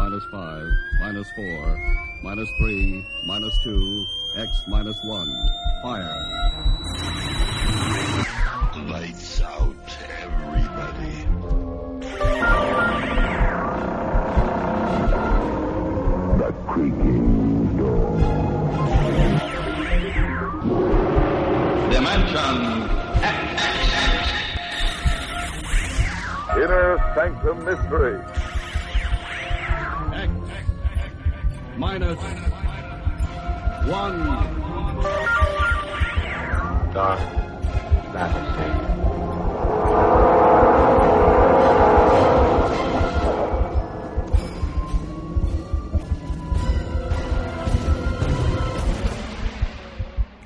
minus 5, minus 4, minus 3, minus 2, X minus 1. Fire. Lights out, everybody. The creaking door. Dimension X. Inner Sanctum Mystery. X minus 1. Dark fantasy.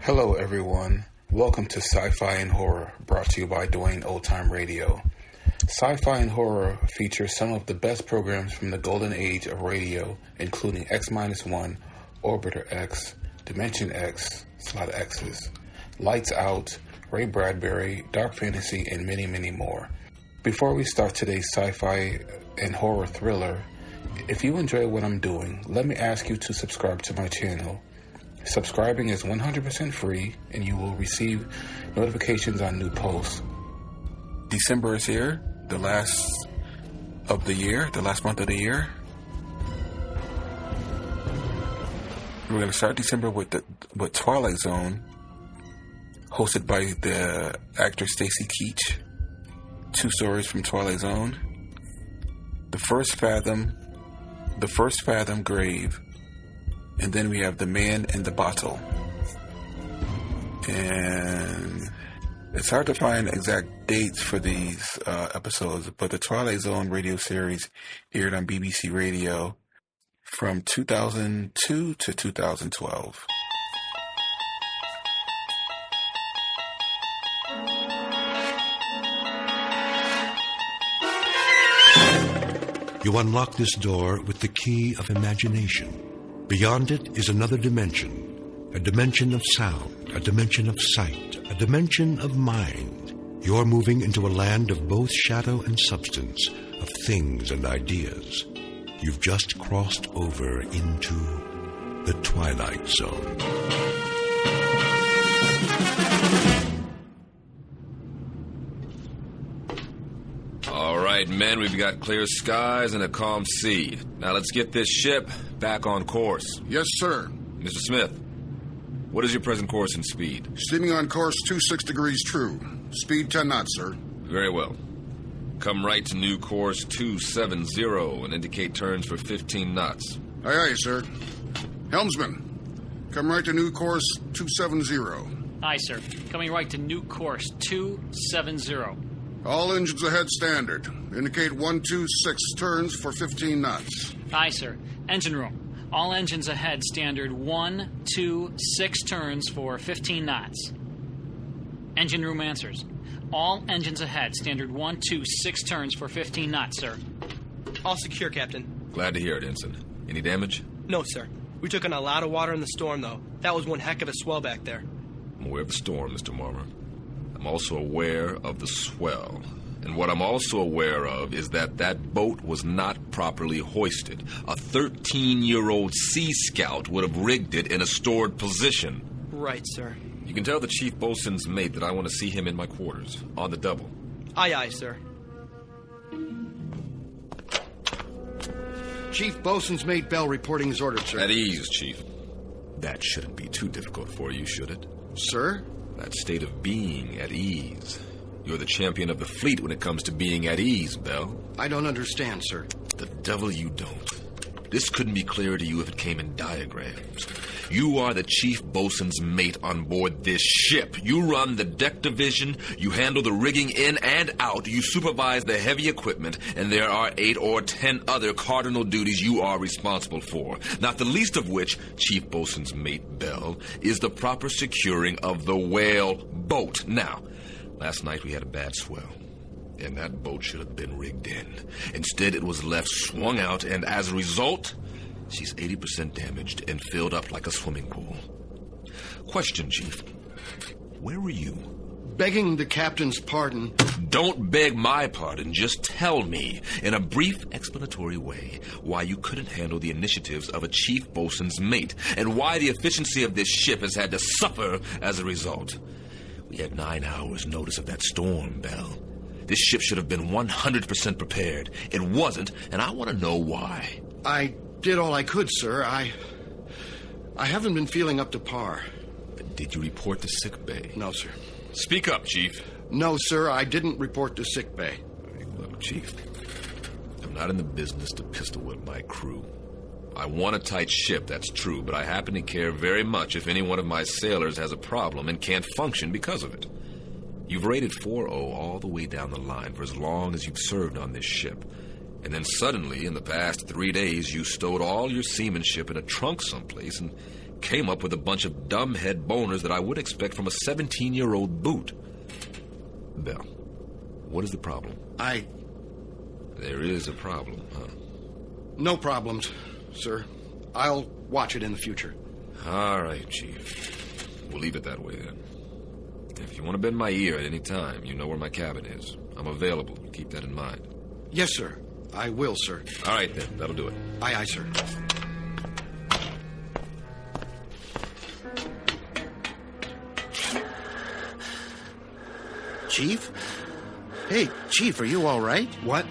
Hello everyone, welcome to Sci-Fi and Horror, brought to you by Dwayne Old Time Radio. Sci-Fi and Horror features some of the best programs from the golden age of radio, including X-1, Orbiter X, Dimension X, it's a lot of X's, Lights Out, Ray Bradbury, Dark Fantasy, and many, many more. Before we start today's sci-fi and horror thriller, if you enjoy what I'm doing, let me ask you to subscribe to my channel. Subscribing is 100% free, and you will receive notifications on new posts. December is here, the last month of the year. We're going to start December with Twilight Zone, hosted by the actor Stacy Keach. 2 stories from Twilight Zone. The First Fathom Grave, and then we have The Man in the Bottle. And it's hard to find exact dates for these episodes, but the Twilight Zone radio series aired on BBC Radio from 2002 to 2012. You unlock this door with the key of imagination. Beyond it is another dimension, a dimension of sound, a dimension of sight, a dimension of mind. You're moving into a land of both shadow and substance, of things and ideas. You've just crossed over into the Twilight Zone. All right, men, we've got clear skies and a calm sea. Now let's get this ship back on course. Yes, sir. Mr. Smith, what is your present course and speed? Steaming on course 26 degrees true. Speed 10 knots, sir. Very well. Come right to new course 270 and indicate turns for 15 knots. Aye, aye, sir. Helmsman, come right to new course 270. Aye, sir. Coming right to new course 270. All engines ahead standard. Indicate 126 turns for 15 knots. Aye, sir. Engine room. All engines ahead standard 126 turns for 15 knots. Engine room answers. All engines ahead standard 126 turns for 15 knots, sir. All secure, Captain. Glad to hear it, Ensign. Any damage? No, sir. We took in a lot of water in the storm, though. That was one heck of a swell back there. I'm aware of the storm, Mr. Marmer. I'm also aware of the swell. And what I'm also aware of is that boat was not properly hoisted. A 13-year-old Sea Scout would have rigged it in a stored position. Right, sir. You can tell the chief boatswain's mate that I want to see him in my quarters, on the double. Aye, aye, sir. Chief Boatswain's Mate Bell reporting his orders, sir. At ease, Chief. That shouldn't be too difficult for you, should it? Sir? That state of being at ease. You're the champion of the fleet when it comes to being at ease, Bell. I don't understand, sir. The devil you don't. This couldn't be clearer to you if it came in diagrams. You are the chief boatswain's mate on board this ship. You run the deck division, you handle the rigging in and out, you supervise the heavy equipment, and there are 8 or 10 other cardinal duties you are responsible for, not the least of which, chief boatswain's mate Bell, is the proper securing of the whale boat. Now, last night we had a bad swell, and that boat should have been rigged in. Instead, it was left swung out, and as a result, she's 80% damaged and filled up like a swimming pool. Question, Chief. Where were you? begging the captain's pardon. Don't beg my pardon. Just tell me, in a brief explanatory way, why you couldn't handle the initiatives of a chief bosun's mate, and why the efficiency of this ship has had to suffer as a result. We had 9 hours notice of that storm, Bell. This ship should have been 100% prepared. It wasn't, and I want to know why. I did all I could, sir. I haven't been feeling up to par. Did you report to sick bay? No, sir. Speak up, Chief. No, sir, I didn't report to sick bay. Look, Chief, I'm not in the business to pistol whip my crew. I want a tight ship, that's true, but I happen to care very much if any one of my sailors has a problem and can't function because of it. You've rated 4-0 all the way down the line for as long as you've served on this ship. And then suddenly, in the past 3 days, you stowed all your seamanship in a trunk someplace and came up with a bunch of dumbhead boners that I would expect from a 17-year-old boot. Bell, what is the problem? There is a problem, huh? No problems, sir. I'll watch it in the future. All right, Chief. We'll leave it that way, then. If you want to bend my ear at any time, you know where my cabin is. I'm available. Keep that in mind. Yes, sir. I will, sir. All right, then. That'll do it. Aye, aye, sir. Chief? Hey, Chief, are you all right? What?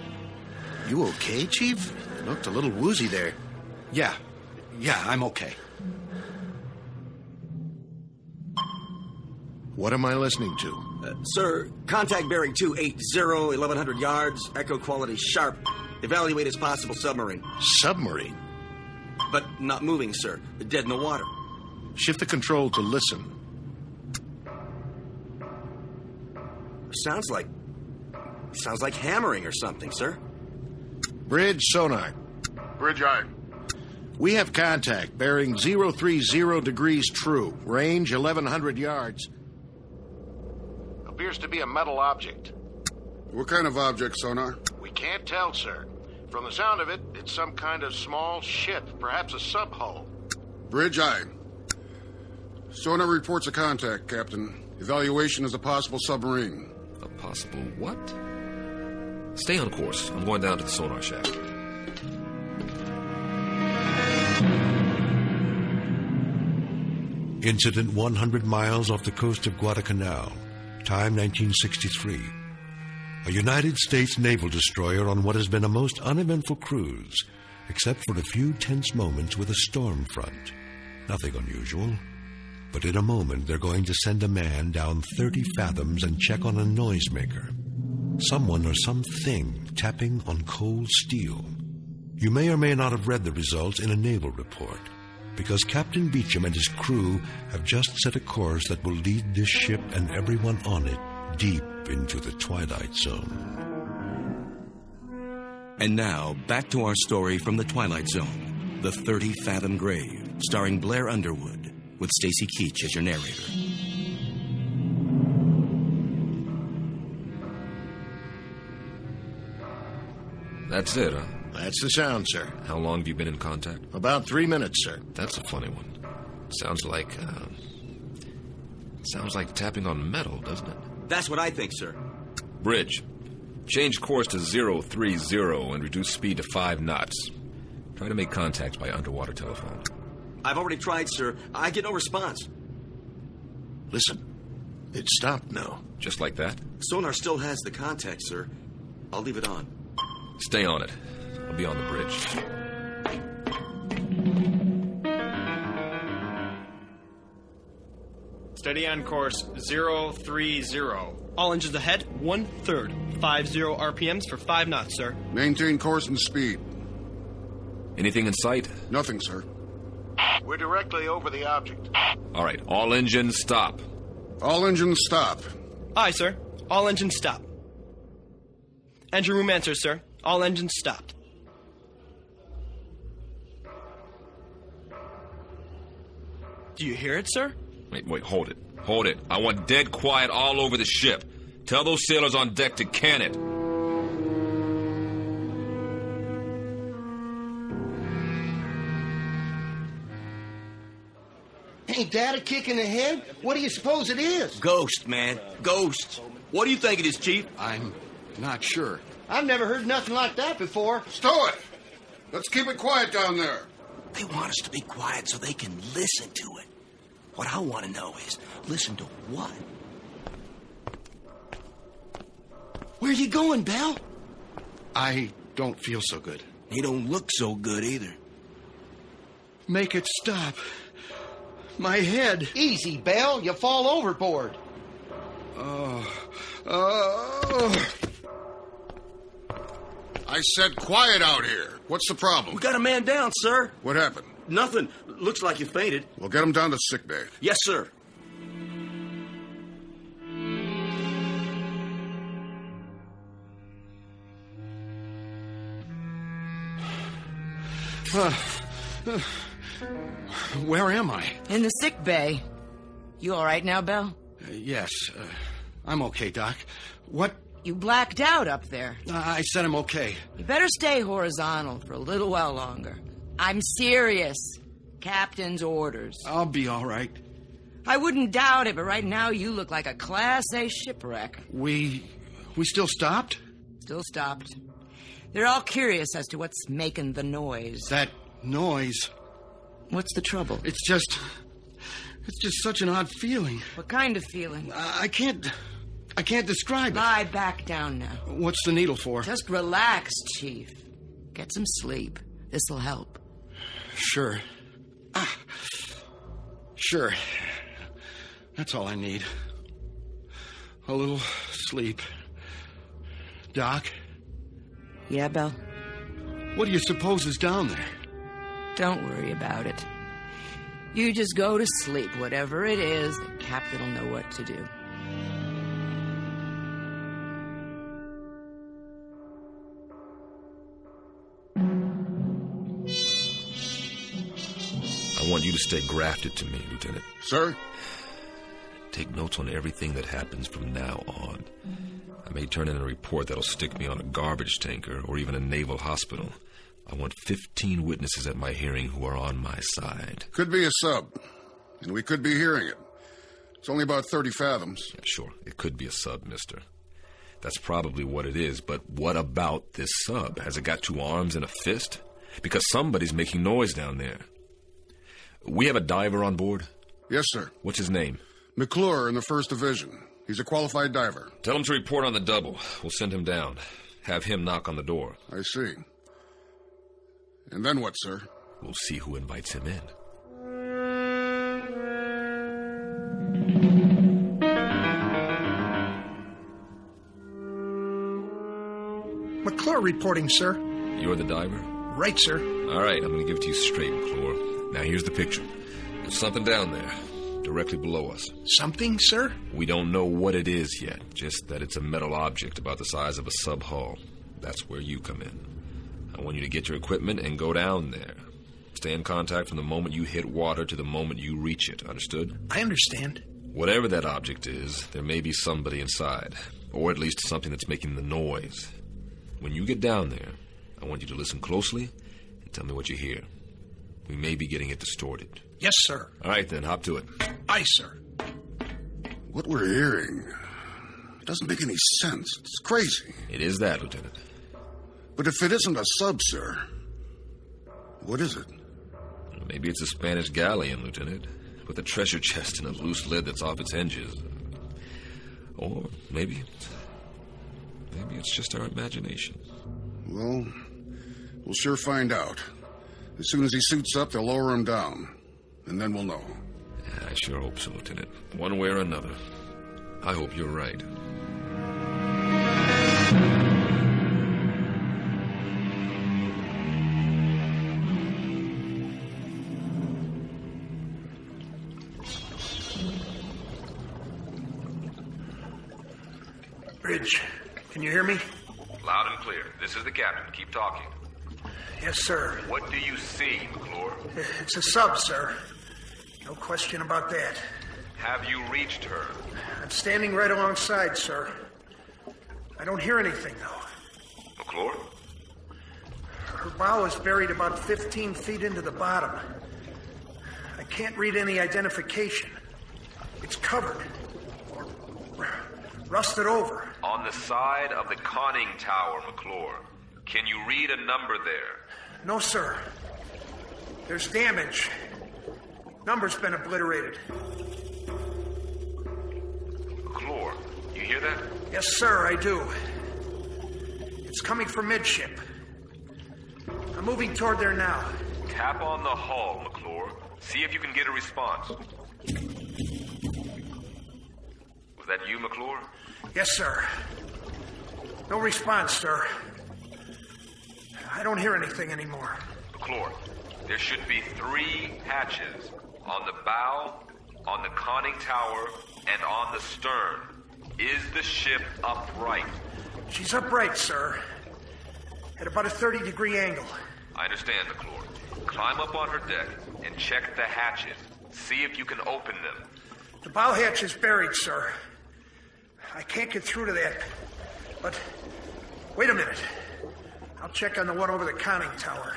You okay, Chief? You looked a little woozy there. Yeah, I'm okay. What am I listening to? Sir, contact bearing 280, 1100 yards, echo quality sharp. Evaluate as possible submarine. Submarine? But not moving, sir. Dead in the water. Shift the control to listen. Sounds like hammering or something, sir. Bridge sonar. Bridge eye. We have contact, bearing 030 degrees true, range 1100 yards. Appears to be a metal object. What kind of object, sonar? We can't tell, sir. From the sound of it, it's some kind of small ship, perhaps a sub-hull. Bridge eye. Sonar reports a contact, Captain. Evaluation is a possible submarine. A possible what? Stay on course. I'm going down to the sonar shack. Incident 100 miles off the coast of Guadalcanal. Time 1963. A United States naval destroyer on what has been a most uneventful cruise, except for a few tense moments with a storm front. Nothing unusual. But in a moment, they're going to send a man down 30 fathoms and check on a noisemaker. Someone or something tapping on cold steel. You may or may not have read the results in a naval report, because Captain Beecham and his crew have just set a course that will lead this ship and everyone on it deep into the Twilight Zone. And now, back to our story from the Twilight Zone, The 30-Fathom Grave, starring Blair Underwood, with Stacy Keach as your narrator. That's it, huh? That's the sound, sir. How long have you been in contact? About 3 minutes, sir. That's a funny one. Sounds like tapping on metal, doesn't it? That's what I think, sir. Bridge. Change course to 030 and reduce speed to 5 knots. Try to make contact by underwater telephone. I've already tried, sir. I get no response. Listen. It stopped now. Just like that? Sonar still has the contact, sir. I'll leave it on. Stay on it. I'll be on the bridge. Steady on course 030. All engines ahead, 1/3. 50 RPMs for 5 knots, sir. Maintain course and speed. Anything in sight? Nothing, sir. We're directly over the object. All right, all engines stop. All engines stop. Aye, sir. All engines stop. Engine room answers, sir. All engines stopped. Do you hear it, sir? Wait, hold it. Hold it. I want dead quiet all over the ship. Tell those sailors on deck to can it. Ain't that a kick in the head? What do you suppose it is? Ghost, man. Ghost. What do you think it is, Chief? I'm not sure. I've never heard nothing like that before. Stow it! Let's keep it quiet down there. They want us to be quiet so they can listen to it. What I want to know is, listen to what? Where you going, Bell? I don't feel so good. They don't look so good either. Make it stop. My head. Easy, Bell. You fall overboard. I said quiet out here. What's the problem? We got a man down, sir. What happened? Nothing. Looks like you fainted. We'll get him down to sick bay. Yes, sir. Where am I? In the sick bay. You all right now, Bell? Yes. I'm okay, Doc. What? You blacked out up there. I said I'm okay. You better stay horizontal for a little while longer. I'm serious. Captain's orders. I'll be all right. I wouldn't doubt it, but right now you look like a Class A shipwreck. We still stopped? Still stopped. They're all curious as to what's making the noise. That noise? What's the trouble? It's just such an odd feeling. What kind of feeling? I can't describe it. Lie back down now. What's the needle for? Just relax, Chief. Get some sleep. This'll help. Sure. Sure. That's all I need. A little sleep. Doc? Yeah, Bell? What do you suppose is down there? Don't worry about it. You just go to sleep. Whatever it is, the captain will know what to do. I want you to stay grafted to me, Lieutenant. Sir? Take notes on everything that happens from now on. I may turn in a report that'll stick me on a garbage tanker or even a naval hospital. I want 15 witnesses at my hearing who are on my side. Could be a sub, and we could be hearing it. It's only about 30 fathoms. Yeah, sure, it could be a sub, mister. That's probably what it is, but what about this sub? Has it got 2 arms and a fist? Because somebody's making noise down there. We have a diver on board? Yes, sir. What's his name? McClure in the 1st Division. He's a qualified diver. Tell him to report on the double. We'll send him down. Have him knock on the door. I see. And then what, sir? We'll see who invites him in. McClure reporting, sir. You're the diver? Right, sir. All right, I'm going to give it to you straight, McClure. Now, here's the picture. There's something down there, directly below us. Something, sir? We don't know what it is yet, just that it's a metal object about the size of a sub-hull. That's where you come in. I want you to get your equipment and go down there. Stay in contact from the moment you hit water to the moment you reach it, understood? I understand. Whatever that object is, there may be somebody inside, or at least something that's making the noise. When you get down there, I want you to listen closely and tell me what you hear. We may be getting it distorted. Yes, sir. All right, then, hop to it. Aye, sir. What we're hearing doesn't make any sense. It's crazy. It is that, Lieutenant. But if it isn't a sub, sir, what is it? Maybe it's a Spanish galleon, Lieutenant, with a treasure chest and a loose lid that's off its hinges. Or maybe it's just our imagination. Well, we'll sure find out. As soon as he suits up, they'll lower him down. And then we'll know. I sure hope so, Lieutenant. One way or another. I hope you're right. Bridge, can you hear me? Loud and clear. This is the captain. Keep talking. Yes, sir. What do you see, McClure? It's a sub, sir. No question about that. Have you reached her? I'm standing right alongside, sir. I don't hear anything, though. McClure? Her bow is buried about 15 feet into the bottom. I can't read any identification. It's covered. Or rusted over. On the side of the conning tower, McClure. Can you read a number there? No, sir. There's damage. Number's been obliterated. McClure, you hear that? Yes, sir, I do. It's coming from midship. I'm moving toward there now. Tap on the hull, McClure. See if you can get a response. Was that you, McClure? Yes, sir. No response, sir. I don't hear anything anymore. McClure, there should be 3 hatches. On the bow, on the conning tower, and on the stern. Is the ship upright? She's upright, sir. At about a 30-degree angle. I understand, McClure. Climb up on her deck and check the hatches. See if you can open them. The bow hatch is buried, sir. I can't get through to that. But, wait a minute. I'll check on the one over the conning tower.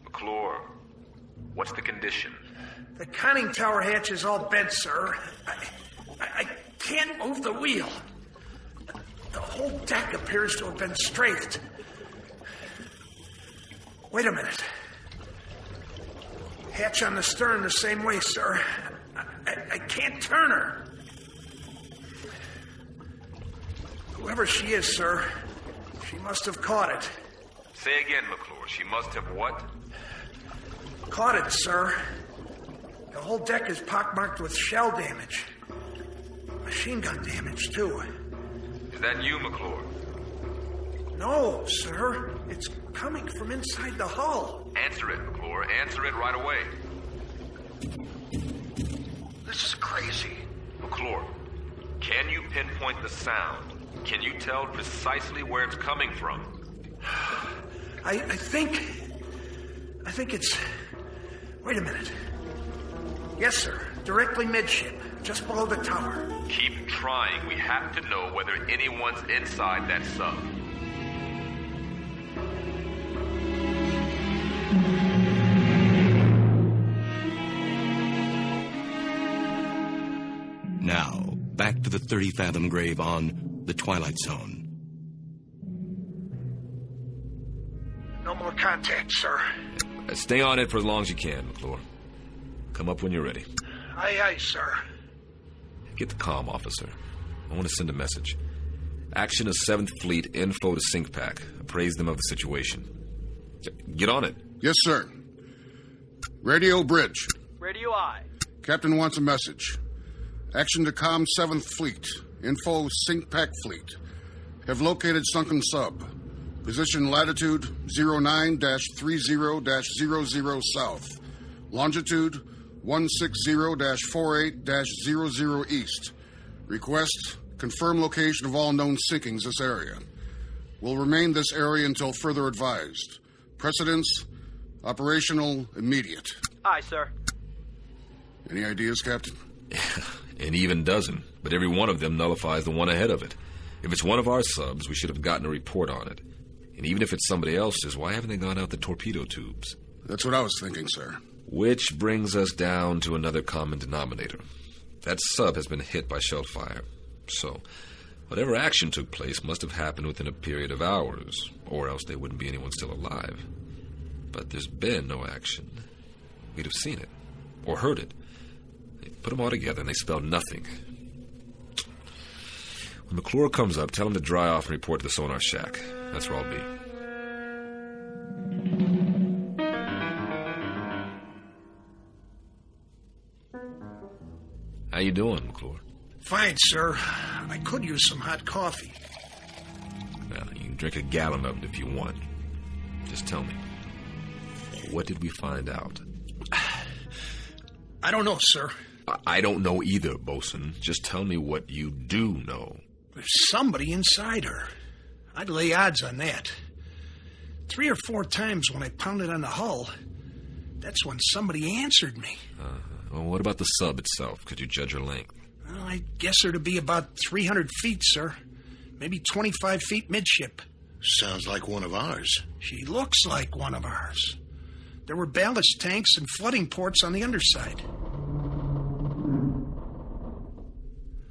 McClure, what's the condition? The conning tower hatch is all bent, sir. I can't move the wheel. The whole deck appears to have been strafed. Wait a minute. Hatch on the stern the same way, sir. I can't turn her. Whoever she is, sir, she must have caught it. Say again, McClure. She must have what? Caught it, sir. The whole deck is pockmarked with shell damage. Machine gun damage, too. Is that you, McClure? No, sir. It's coming from inside the hull. Answer it, McClure. Answer it right away. This is crazy. McClure, can you pinpoint the sound? Can you tell precisely where it's coming from? I think it's... Wait a minute. Yes, sir. Directly midship, just below the tower. Keep trying. We have to know whether anyone's inside that sub. Now, back to the 30-fathom grave on the Twilight Zone. No more contact, sir. Stay on it for as long as you can, McClure. Come up when you're ready. Aye, aye, sir. Get the comm, officer. I want to send a message. Action of 7th Fleet, info to SyncPack. Appraise them of the situation. Get on it. Yes, sir. Radio bridge. Radio I. Captain wants a message. Action to comm 7th Fleet. Info SyncPack Fleet. Have located sunken sub. Position latitude 09-30-00 south. Longitude 160-48-00 east. Request confirm location of all known sinkings this area. Will remain this area until further advised. Precedence operational immediate. Aye, sir. Any ideas, Captain? An even dozen, but every one of them nullifies the one ahead of it. If it's one of our subs, we should have gotten a report on it. And even if it's somebody else's, why haven't they gone out the torpedo tubes? That's what I was thinking, sir. Which brings us down to another common denominator. That sub has been hit by shell fire. So, whatever action took place must have happened within a period of hours, or else there wouldn't be anyone still alive. But there's been no action. We'd have seen it, or heard it. They put them all together and they spelled nothing. When McClure comes up, tell him to dry off and report to the sonar shack. That's where I'll be. How you doing, McClure? Fine, sir. I could use some hot coffee. Well, you can drink a gallon of it if you want. Just tell me. What did we find out? I don't know, sir. I don't know either, Bosun. Just tell me what you do know. There's somebody inside her. I'd lay odds on that. 3 or 4 times when I pounded on the hull, that's when somebody answered me. Well, what about the sub itself? Could you judge her length? Well, I guess her to be about 300 feet, sir. Maybe 25 feet midship. Sounds like one of ours. She looks like one of ours. There were ballast tanks and flooding ports on the underside.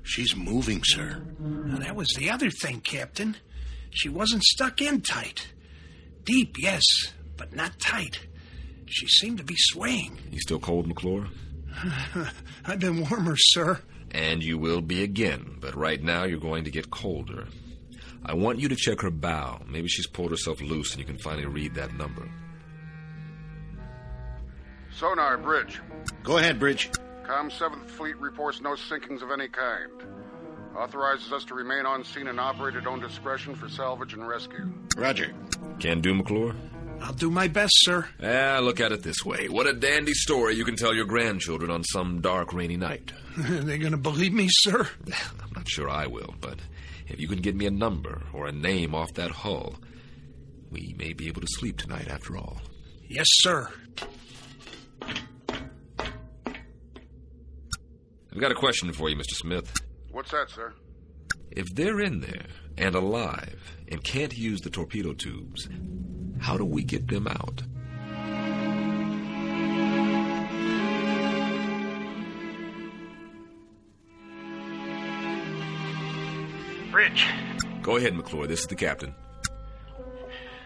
She's moving, sir. Now, that was the other thing, Captain. She wasn't stuck in tight. Deep, yes, but not tight. She seemed to be swaying. You still cold, McClure? I've been warmer, sir. And you will be again, but right now you're going to get colder. I want you to check her bow. Maybe she's pulled herself loose and you can finally read that number. Sonar, Bridge. Go ahead, Bridge. Com 7th Fleet reports no sinkings of any kind. Authorizes us to remain on scene and operate at own discretion for salvage and rescue. Roger. Can do, McClure? I'll do my best, sir. Look at it this way. What a dandy story you can tell your grandchildren on some dark, rainy night. Are they going to believe me, sir? I'm not sure I will, but if you can get me a number or a name off that hull, we may be able to sleep tonight after all. Yes, sir. I've got a question for you, Mr. Smith. What's that, sir? If they're in there and alive and can't use the torpedo tubes, how do we get them out? Bridge. Go ahead, McClure. This is the captain.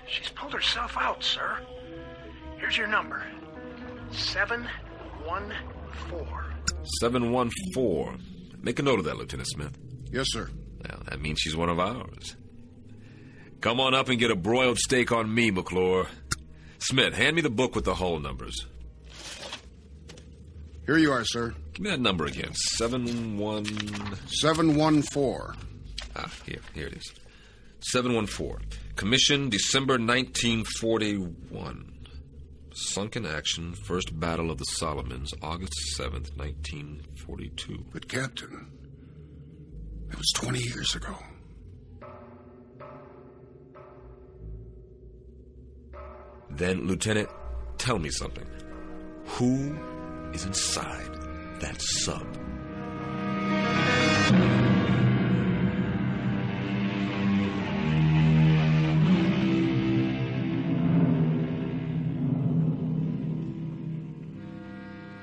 She's pulled herself out, sir. Here's your number. 714. 714. Make a note of that, Lieutenant Smith. Yes, sir. Well, that means she's one of ours. Come on up and get a broiled steak on me, McClure. Smith, hand me the book with the hull numbers. Here you are, sir. Give me that number again. 714. Here it is. 714. Commission December 1941. Sunk in action, First Battle of the Solomons, August 7th, 1942. But, Captain, that was 20 years ago. Then, Lieutenant, tell me something. Who is inside that sub?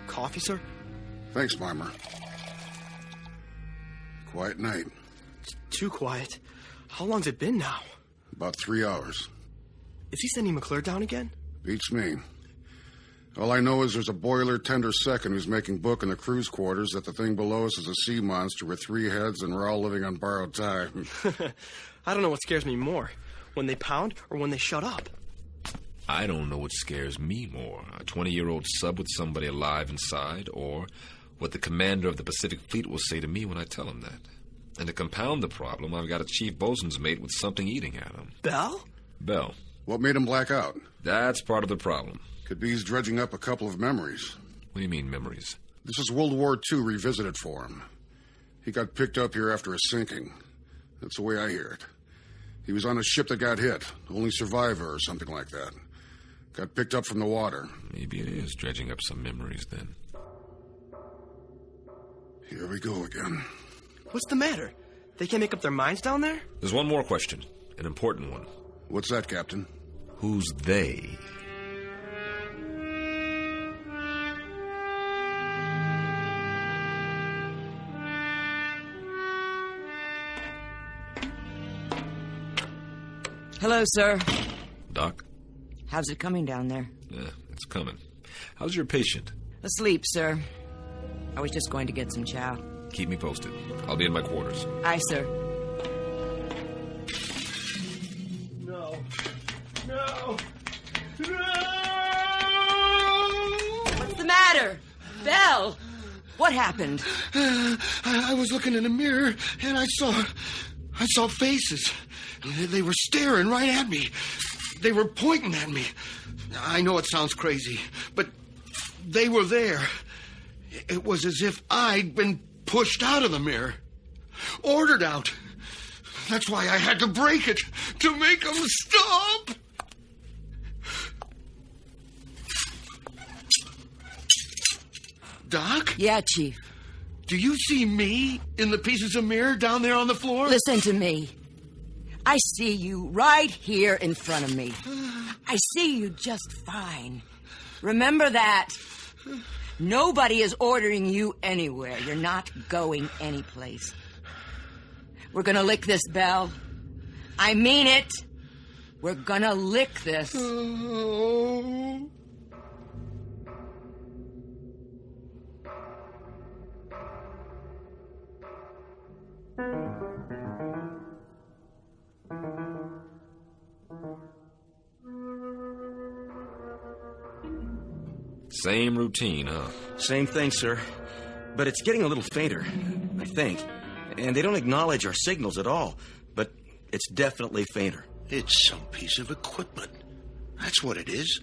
Coffee, sir? Thanks, Marmer. Quiet night. It's too quiet. How long's it been now? About 3 hours. Is he sending McClure down again? Beats me. All I know is there's a boiler tender second who's making book in the crew's quarters that the thing below us is a sea monster with 3 heads and we're all living on borrowed time. I don't know what scares me more, when they pound or when they shut up. I don't know what scares me more, a 20-year-old sub with somebody alive inside, or what the commander of the Pacific Fleet will say to me when I tell him that. And to compound the problem, I've got a chief bosun's mate with something eating at him. Bell? Bell. What made him black out? That's part of the problem. Could be he's dredging up a couple of memories. What do you mean, memories? This is World War II revisited for him. He got picked up here after a sinking. That's the way I hear it. He was on a ship that got hit, only survivor or something like that. Got picked up from the water. Maybe it is dredging up some memories, then. Here we go again. What's the matter? They can't make up their minds down there? There's one more question, an important one. What's that, Captain? Who's they? Hello, sir. Doc? How's it coming down there? Yeah, it's coming. How's your patient? Asleep, sir. I was just going to get some chow. Keep me posted. I'll be in my quarters. Aye, sir. No. No. What's the matter? Belle! What happened? I was looking in the mirror, and I saw faces. They were staring right at me. They were pointing at me. I know it sounds crazy, but they were there. It was as if I'd been pushed out of the mirror. Ordered out. That's why I had to break it, to make them stop. Doc? Yeah, Chief. Do you see me in the pieces of mirror down there on the floor? Listen to me. I see you right here in front of me. I see you just fine. Remember that. Nobody is ordering you anywhere. You're not going anyplace. We're gonna lick this, Belle. I mean it. We're gonna lick this. Oh. Same routine, huh? Same thing, sir. But it's getting a little fainter, I think. And they don't acknowledge our signals at all. But it's definitely fainter. It's some piece of equipment. That's what it is.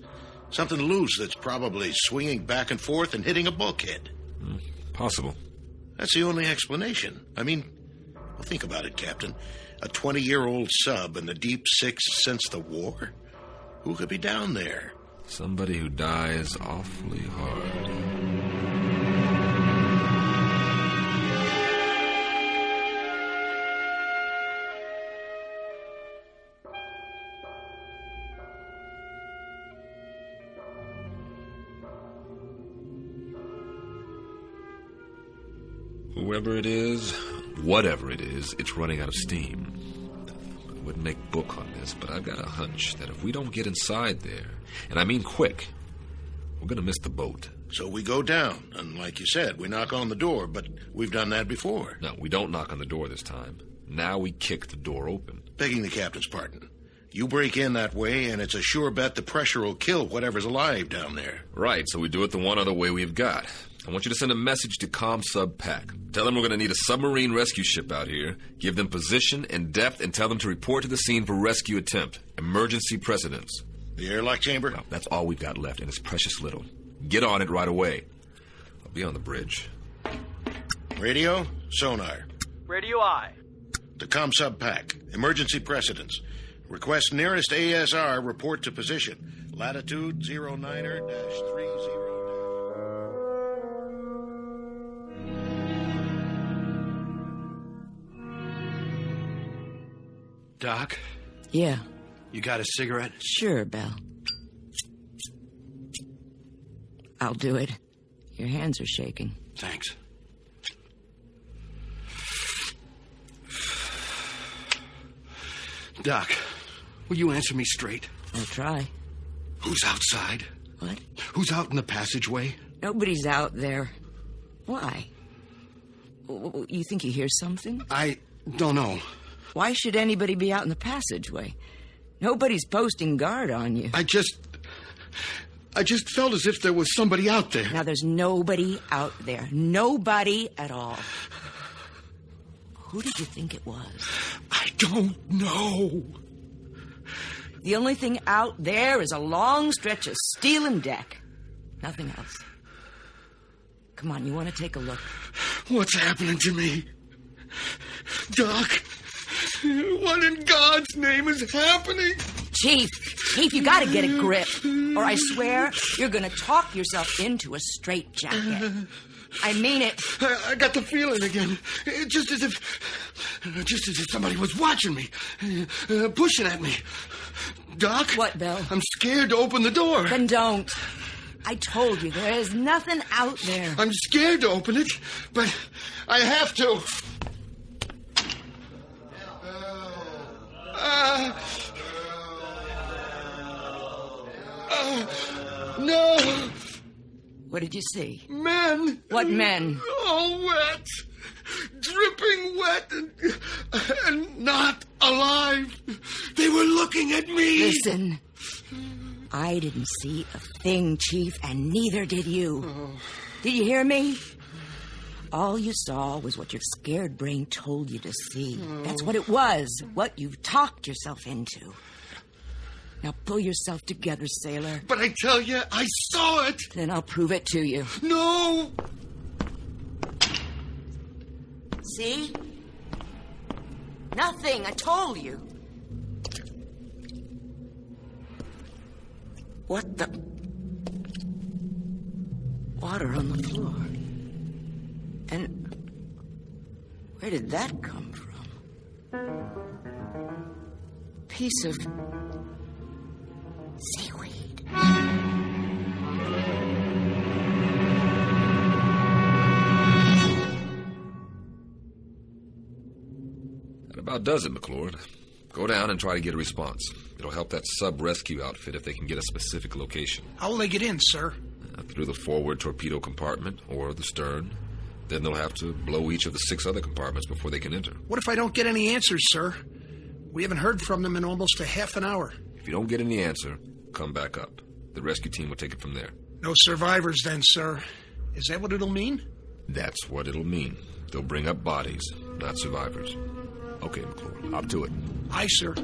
Something loose that's probably swinging back and forth and hitting a bulkhead. Possible. That's the only explanation. I mean, well, think about it, Captain. A 20-year-old sub in the deep six since the war? Who could be down there? Somebody who dies awfully hard. Whoever it is, whatever it is, it's running out of steam. I wouldn't make book on this, but I've got a hunch that if we don't get inside there, and I mean quick, we're going to miss the boat. So we go down, and like you said, we knock on the door, but we've done that before. No, we don't knock on the door this time. Now we kick the door open. Begging the captain's pardon. You break in that way, and it's a sure bet the pressure will kill whatever's alive down there. Right, so we do it the one other way we've got. I want you to send a message to Com Sub Pack. Tell them we're going to need a submarine rescue ship out here. Give them position and depth, and tell them to report to the scene for rescue attempt. Emergency precedence. The airlock chamber? No, that's all we've got left, and it's precious little. Get on it right away. I'll be on the bridge. Radio, sonar. Radio I. The Com Sub Pack. Emergency precedence. Request nearest ASR, report to position. Latitude 09er-30. Doc? Yeah. You got a cigarette? Sure, Belle. I'll do it. Your hands are shaking. Thanks. Doc, will you answer me straight? I'll try. Who's outside? What? Who's out in the passageway? Nobody's out there. Why? You think you hear something? I don't know. Why should anybody be out in the passageway? Nobody's posting guard on you. I just felt as if there was somebody out there. Now, there's nobody out there. Nobody at all. Who did you think it was? I don't know. The only thing out there is a long stretch of steel and deck. Nothing else. Come on, you want to take a look? What's happening to me? Doc, what in God's name is happening? Chief, you gotta get a grip, or I swear you're gonna talk yourself into a straitjacket. I mean it. I got the feeling again. Just as if somebody was watching me, pushing at me. Doc? What, Belle? I'm scared to open the door. Then don't. I told you, there is nothing out there. I'm scared to open it, but I have to. No. What did you see? Men. What men? All wet. Dripping wet and not alive. They were looking at me. Listen. I didn't see a thing, Chief, and neither did you. Oh. Did you hear me? All you saw was what your scared brain told you to see. Oh. That's what it was, what you've talked yourself into. Now pull yourself together, sailor. But I tell you, I saw it. Then I'll prove it to you. No! See? Nothing, I told you. What the... Water on the floor. And where did that come from? Piece of seaweed. does it, McClure? Go down and try to get a response. It'll help that sub-rescue outfit if they can get a specific location. How will they get in, sir? Through the forward torpedo compartment or the stern. Then they'll have to blow each of the 6 other compartments before they can enter. What if I don't get any answers, sir? We haven't heard from them in almost a half an hour. If you don't get any answer, come back up. The rescue team will take it from there. No survivors then, sir. Is that what it'll mean? That's what it'll mean. They'll bring up bodies, not survivors. Okay, McClure, up to it. Aye, sir.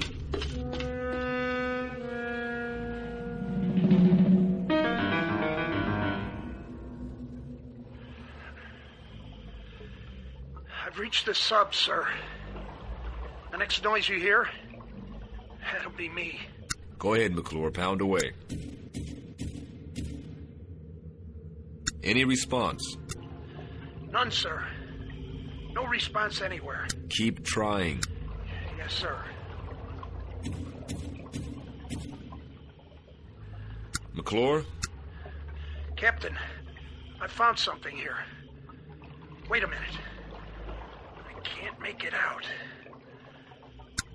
I've reached the sub, sir. The next noise you hear, that'll be me. Go ahead, McClure. Pound away. Any response? None, sir. No response anywhere. Keep trying. Yes, sir. McClure? Captain, I found something here. Wait a minute. I can't make it out.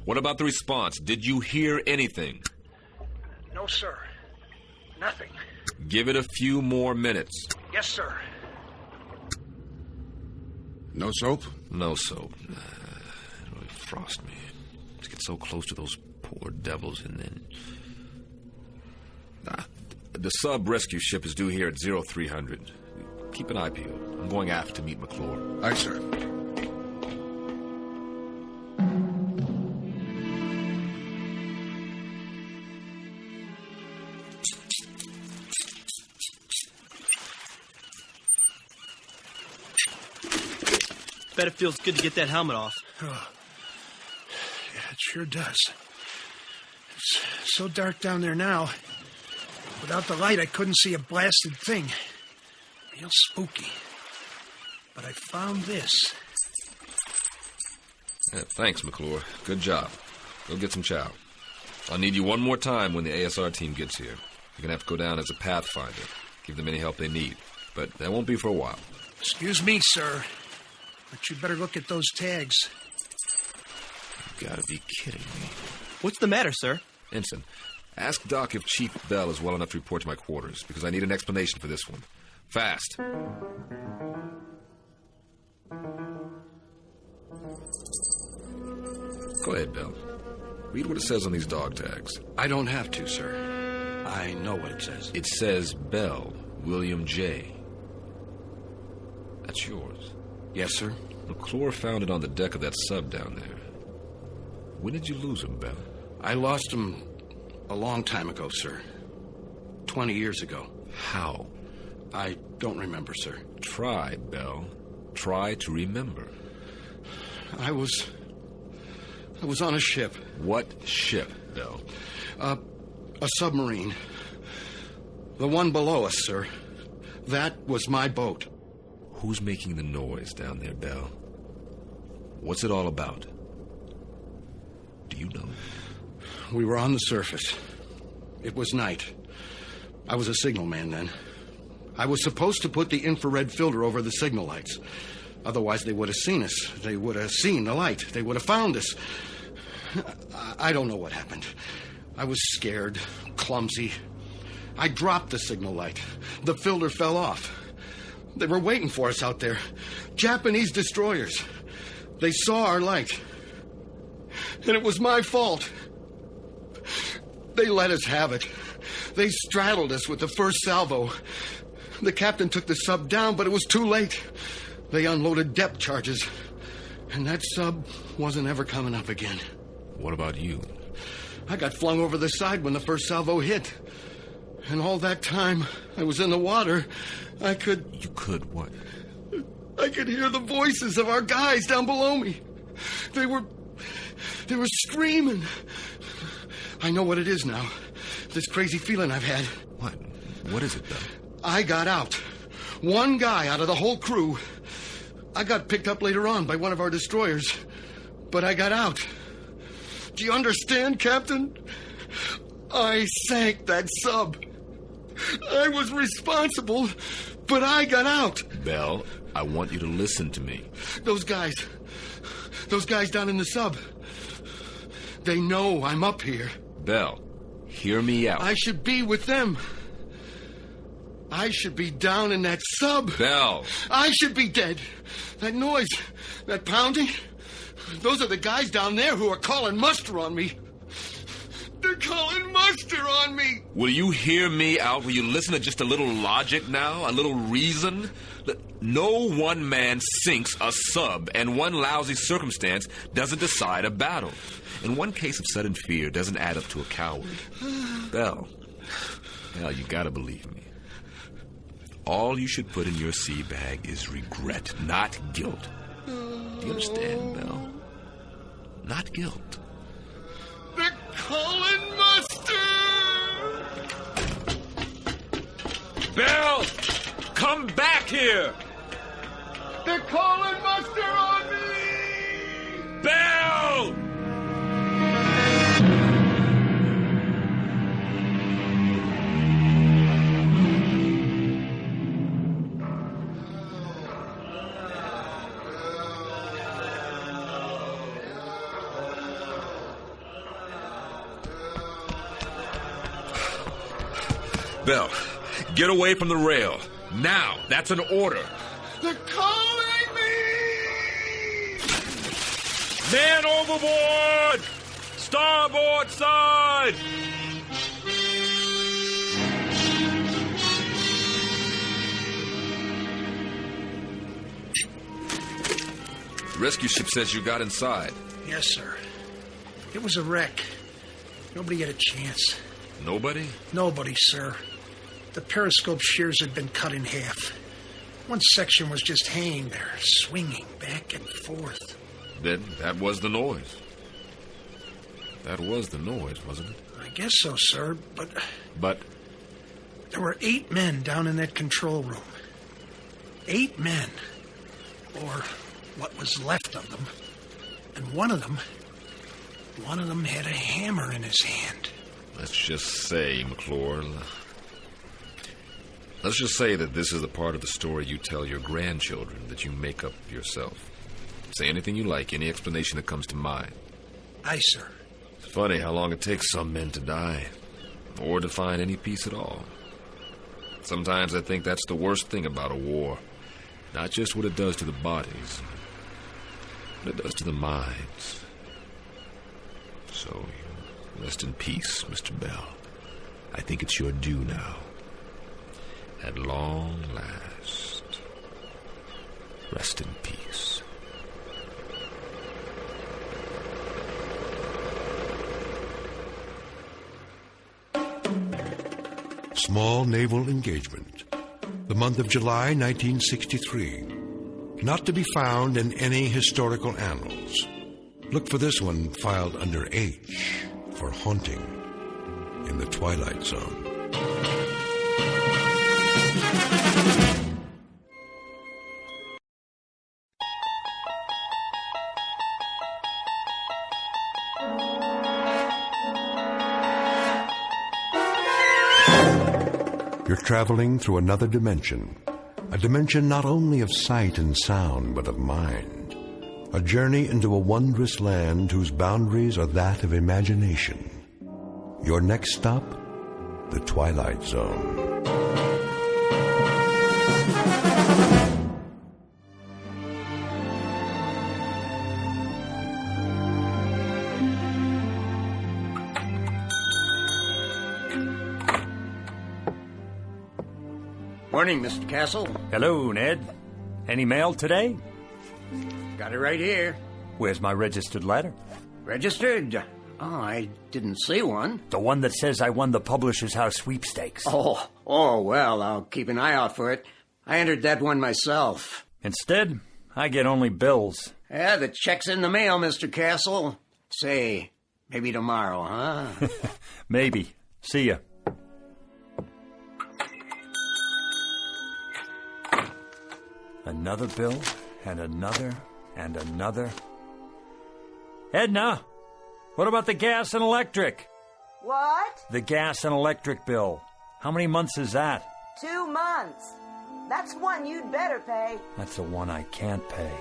What about the response? Did you hear anything? No, sir. Nothing. Give it a few more minutes. Yes, sir. No soap? No soap. It really frosts me. To get so close to those poor devils and then... The sub-rescue ship is due here at 0300. Keep an eye peeled. I'm going aft to meet McClure. Aye, sir. Bet it feels good to get that helmet off. Oh. Yeah, it sure does. It's so dark down there now. Without the light, I couldn't see a blasted thing. Real spooky. But I found this. Yeah, thanks, McClure. Good job. Go get some chow. I'll need you one more time when the ASR team gets here. You're going to have to go down as a pathfinder. Give them any help they need. But that won't be for a while. Excuse me, sir. But you better look at those tags. You gotta be kidding me. What's the matter, sir? Ensign, ask Doc if Chief Bell is well enough to report to my quarters, because I need an explanation for this one. Fast. Go ahead, Bell. Read what it says on these dog tags. I don't have to, sir. I know what it says. It says Bell, William J. That's yours. Yes, sir. McClure found it on the deck of that sub down there. When did you lose him, Bell? I lost him a long time ago, sir. 20 years ago. How? I don't remember, sir. Try, Bell. Try to remember. I was on a ship. What ship, Bell? A submarine. The one below us, sir. That was my boat. Who's making the noise down there, Bell? What's it all about? Do you know? We were on the surface. It was night. I was a signalman then. I was supposed to put the infrared filter over the signal lights. Otherwise, they would have seen us. They would have seen the light. They would have found us. I don't know what happened. I was scared, clumsy. I dropped the signal light. The filter fell off. They were waiting for us out there. Japanese destroyers. They saw our light. And it was my fault. They let us have it. They straddled us with the first salvo. The captain took the sub down, but it was too late. They unloaded depth charges. And that sub wasn't ever coming up again. What about you? I got flung over the side when the first salvo hit. And all that time I was in the water, I could... You could what? I could hear the voices of our guys down below me. They were screaming. I know what it is now. This crazy feeling I've had. What? What is it, Bell? I got out. One guy out of the whole crew. I got picked up later on by one of our destroyers. But I got out. Do you understand, Captain? I sank that sub. I was responsible, but I got out. Bell, I want you to listen to me. Those guys down in the sub, They know I'm up here. Bell, hear me out. I should be with them. I should be down in that sub. Bell. I should be dead. That noise, that pounding, those are the guys down there who are calling muster on me. They're calling muster on me. Will you hear me out? Will you listen to just a little logic now? A little reason? No one man sinks a sub, and one lousy circumstance doesn't decide a battle. And one case of sudden fear doesn't add up to a coward. Bell, you gotta believe me. All you should put in your sea bag is regret, not guilt. Do you understand, Bell? Not guilt. They're calling muster! Bell! Come back here! They're calling muster on me! Bell! Bell, get away from the rail. Now, that's an order. They're calling me! Man overboard! Starboard side! Rescue ship says you got inside. Yes, sir. It was a wreck. Nobody had a chance. Nobody? Nobody, sir. The periscope shears had been cut in half. One section was just hanging there, swinging back and forth. Then that was the noise. That was the noise, wasn't it? I guess so, sir, but... But? There were 8 men down in that control room. 8 men. Or what was left of them. And one of them had a hammer in his hand. Let's just say, McClure, let's just say that this is the part of the story you tell your grandchildren that you make up yourself. Say anything you like, any explanation that comes to mind. Aye, sir. It's funny how long it takes some men to die, or to find any peace at all. Sometimes I think that's the worst thing about a war. Not just what it does to the bodies, but it does to the minds. So, rest in peace, Mr. Bell. I think it's your due now. At long last. Rest in peace. Small naval engagement. The month of July, 1963. Not to be found in any historical annals. Look for this one filed under H for haunting in the Twilight Zone. You're traveling through another dimension. A dimension not only of sight and sound, but of mind. A journey into a wondrous land whose boundaries are that of imagination. Your next stop, the Twilight Zone. Morning, Mr. Castle. Hello, Ned. Any mail today? Got it right here. Where's my registered letter? Registered? Oh, I didn't see one. The one that says I won the Publishers House sweepstakes. Oh, well, I'll keep an eye out for it. I entered that one myself. Instead, I get only bills. Yeah, the check's in the mail, Mr. Castle. Say, maybe tomorrow, huh? Maybe. See ya. Another bill, and another, and another. Edna, what about the gas and electric? What? The gas and electric bill. How many months is that? 2 months. That's one you'd better pay. That's the one I can't pay.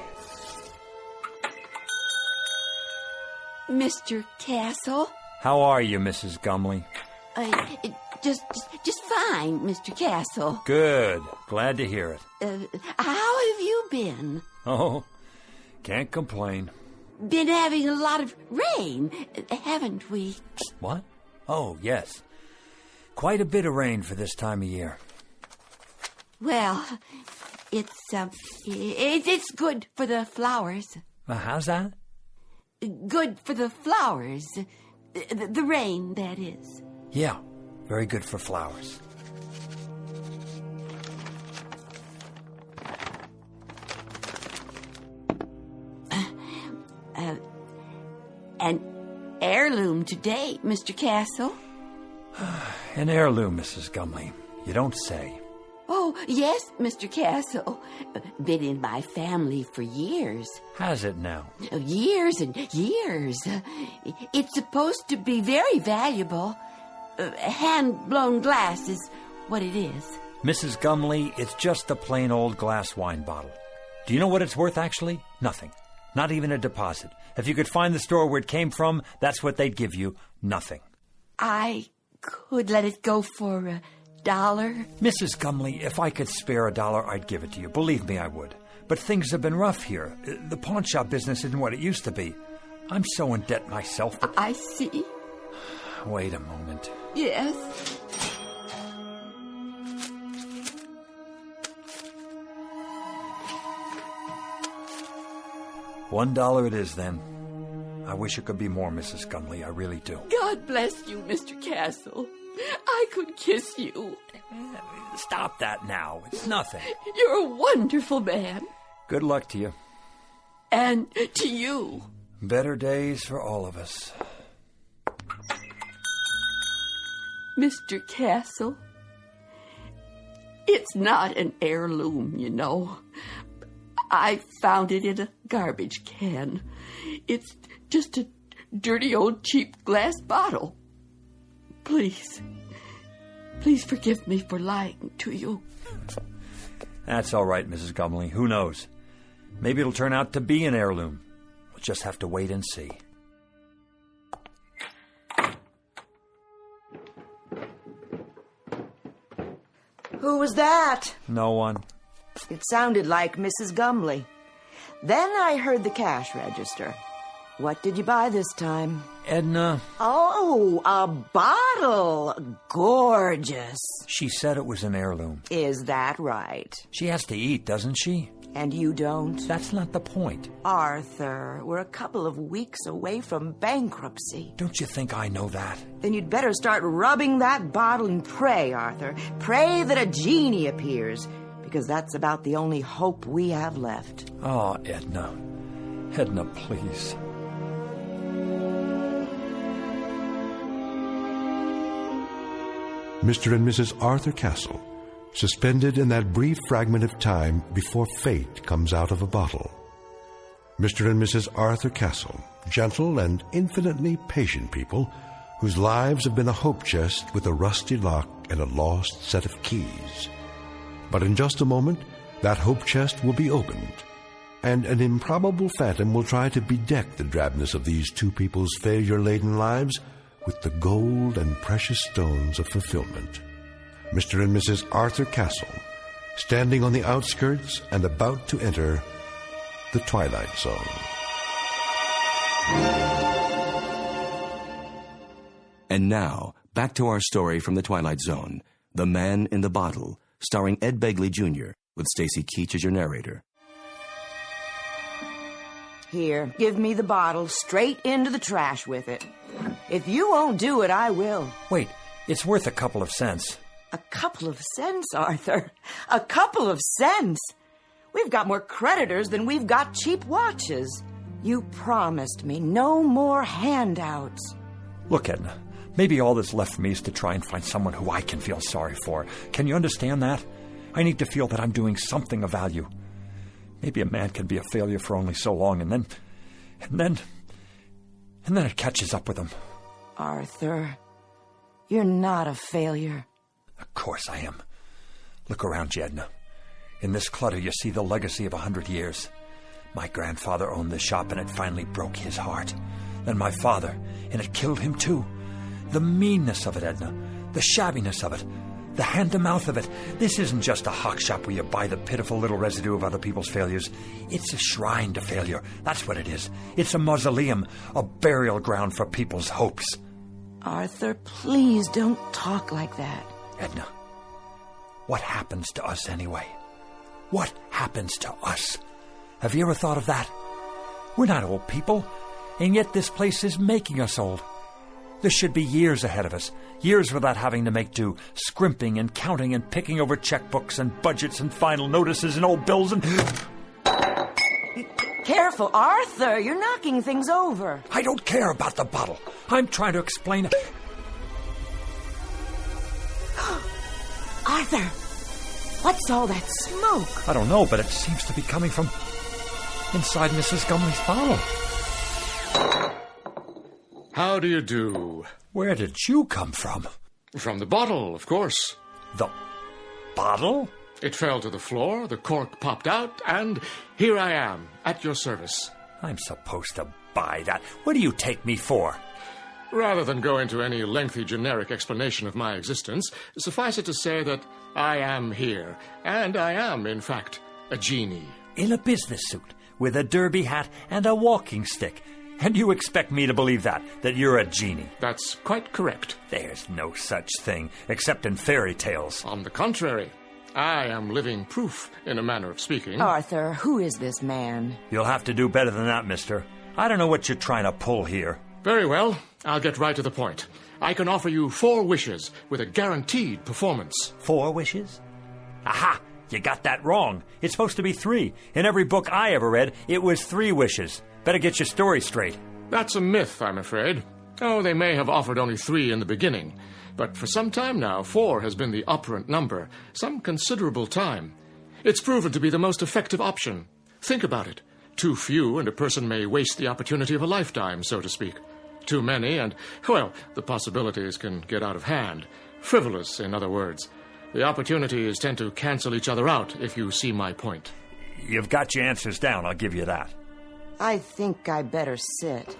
Mr. Castle. How are you, Mrs. Gumley? Just fine, Mr. Castle. Good. Glad to hear it. How have you been? Oh, can't complain. Been having a lot of rain, haven't we? What? Oh, yes. Quite a bit of rain for this time of year. Well, it's good for the flowers. How's that? Good for the flowers. The rain, that is. Yeah, very good for flowers. An heirloom today, Mr. Castle. An heirloom, Mrs. Gumley. You don't say. Oh, yes, Mr. Castle. Been in my family for years. Has it now? Years and years. It's supposed to be very valuable. Hand-blown glass is what it is. Mrs. Gumley, it's just a plain old glass wine bottle. Do you know what it's worth, actually? Nothing. Not even a deposit. If you could find the store where it came from, that's what they'd give you. Nothing. I could let it go for $1. Mrs. Gumley, if I could spare $1, I'd give it to you. Believe me, I would. But things have been rough here. The pawn shop business isn't what it used to be. I'm so in debt myself that... I see. Wait a moment. Yes? $1 it is, then. I wish it could be more, Mrs. Gumley. I really do. God bless you, Mr. Castle. I could kiss you. Stop that now. It's nothing. You're a wonderful man. Good luck to you. And to you. Better days for all of us. Mr. Castle, it's not an heirloom, you know. I found it in a garbage can. It's just a dirty old cheap glass bottle. Please forgive me for lying to you. That's all right, Mrs. Gumley. Who knows? Maybe it'll turn out to be an heirloom. We'll just have to wait and see. Who was that? No one. It sounded like Mrs. Gumley. Then I heard the cash register. What did you buy this time? Edna. Oh, a bottle. Gorgeous. She said it was an heirloom. Is that right? She has to eat, doesn't she? And you don't? That's not the point. Arthur, we're a couple of weeks away from bankruptcy. Don't you think I know that? Then you'd better start rubbing that bottle and pray, Arthur. Pray that a genie appears, because that's about the only hope we have left. Oh, Edna. Edna, please. Mr. and Mrs. Arthur Castle, suspended in that brief fragment of time before fate comes out of a bottle. Mr. and Mrs. Arthur Castle, gentle and infinitely patient people whose lives have been a hope chest with a rusty lock and a lost set of keys. But in just a moment, that hope chest will be opened, and an improbable phantom will try to bedeck the drabness of these two people's failure-laden lives with the gold and precious stones of fulfillment. Mr. and Mrs. Arthur Castle, standing on the outskirts and about to enter the Twilight Zone. And now, back to our story from the Twilight Zone, The Man in the Bottle, starring Ed Begley Jr., with Stacy Keach as your narrator. Here, give me the bottle straight into the trash with it. If you won't do it, I will. Wait, it's worth a couple of cents. A couple of cents, Arthur. A couple of cents. We've got more creditors than we've got cheap watches. You promised me no more handouts. Look, Edna, maybe all that's left for me is to try and find someone who I can feel sorry for. Can you understand that? I need to feel that I'm doing something of value. Maybe a man can be a failure for only so long, and then it catches up with him. Arthur, you're not a failure. Of course I am. Look around you, Edna. In this clutter, you see the legacy of 100 years. My grandfather owned this shop, and it finally broke his heart. than my father, and it killed him too. The meanness of it, Edna. The shabbiness of it. The hand-to-mouth of it. This isn't just a hock shop where you buy the pitiful little residue of other people's failures. It's a shrine to failure. That's what it is. It's a mausoleum, a burial ground for people's hopes. Arthur, please don't talk like that. Edna, what happens to us anyway? What happens to us? Have you ever thought of that? We're not old people, and yet this place is making us old. There should be years ahead of us, years without having to make do, scrimping and counting and picking over checkbooks and budgets and final notices and old bills and... Careful, Arthur, you're knocking things over. I don't care about the bottle. I'm trying to explain... Arthur, what's all that smoke? I don't know, but it seems to be coming from inside Mrs. Gumley's bottle. How do you do? Where did you come from? From the bottle, of course. The bottle? It fell to the floor, the cork popped out, and here I am, at your service. I'm supposed to buy that. What do you take me for? Rather than go into any lengthy generic explanation of my existence, suffice it to say that I am here, and I am, in fact, a genie. In a business suit, with a derby hat and a walking stick. And you expect me to believe that you're a genie? That's quite correct. There's no such thing, except in fairy tales. On the contrary, I am living proof, in a manner of speaking. Arthur, who is this man? You'll have to do better than that, mister. I don't know what you're trying to pull here. Very well, I'll get right to the point. I can offer you 4 wishes with a guaranteed performance. 4 wishes? Aha! You got that wrong. It's supposed to be 3. In every book I ever read, it was 3 wishes. Better get your story straight. That's a myth, I'm afraid. Oh, they may have offered only 3 in the beginning. But for some time now, 4 has been the operant number. Some considerable time. It's proven to be the most effective option. Think about it. Too few, and a person may waste the opportunity of a lifetime, so to speak. Too many, and, well, the possibilities can get out of hand. Frivolous, in other words. The opportunities tend to cancel each other out, if you see my point. You've got your answers down, I'll give you that. I think I better sit.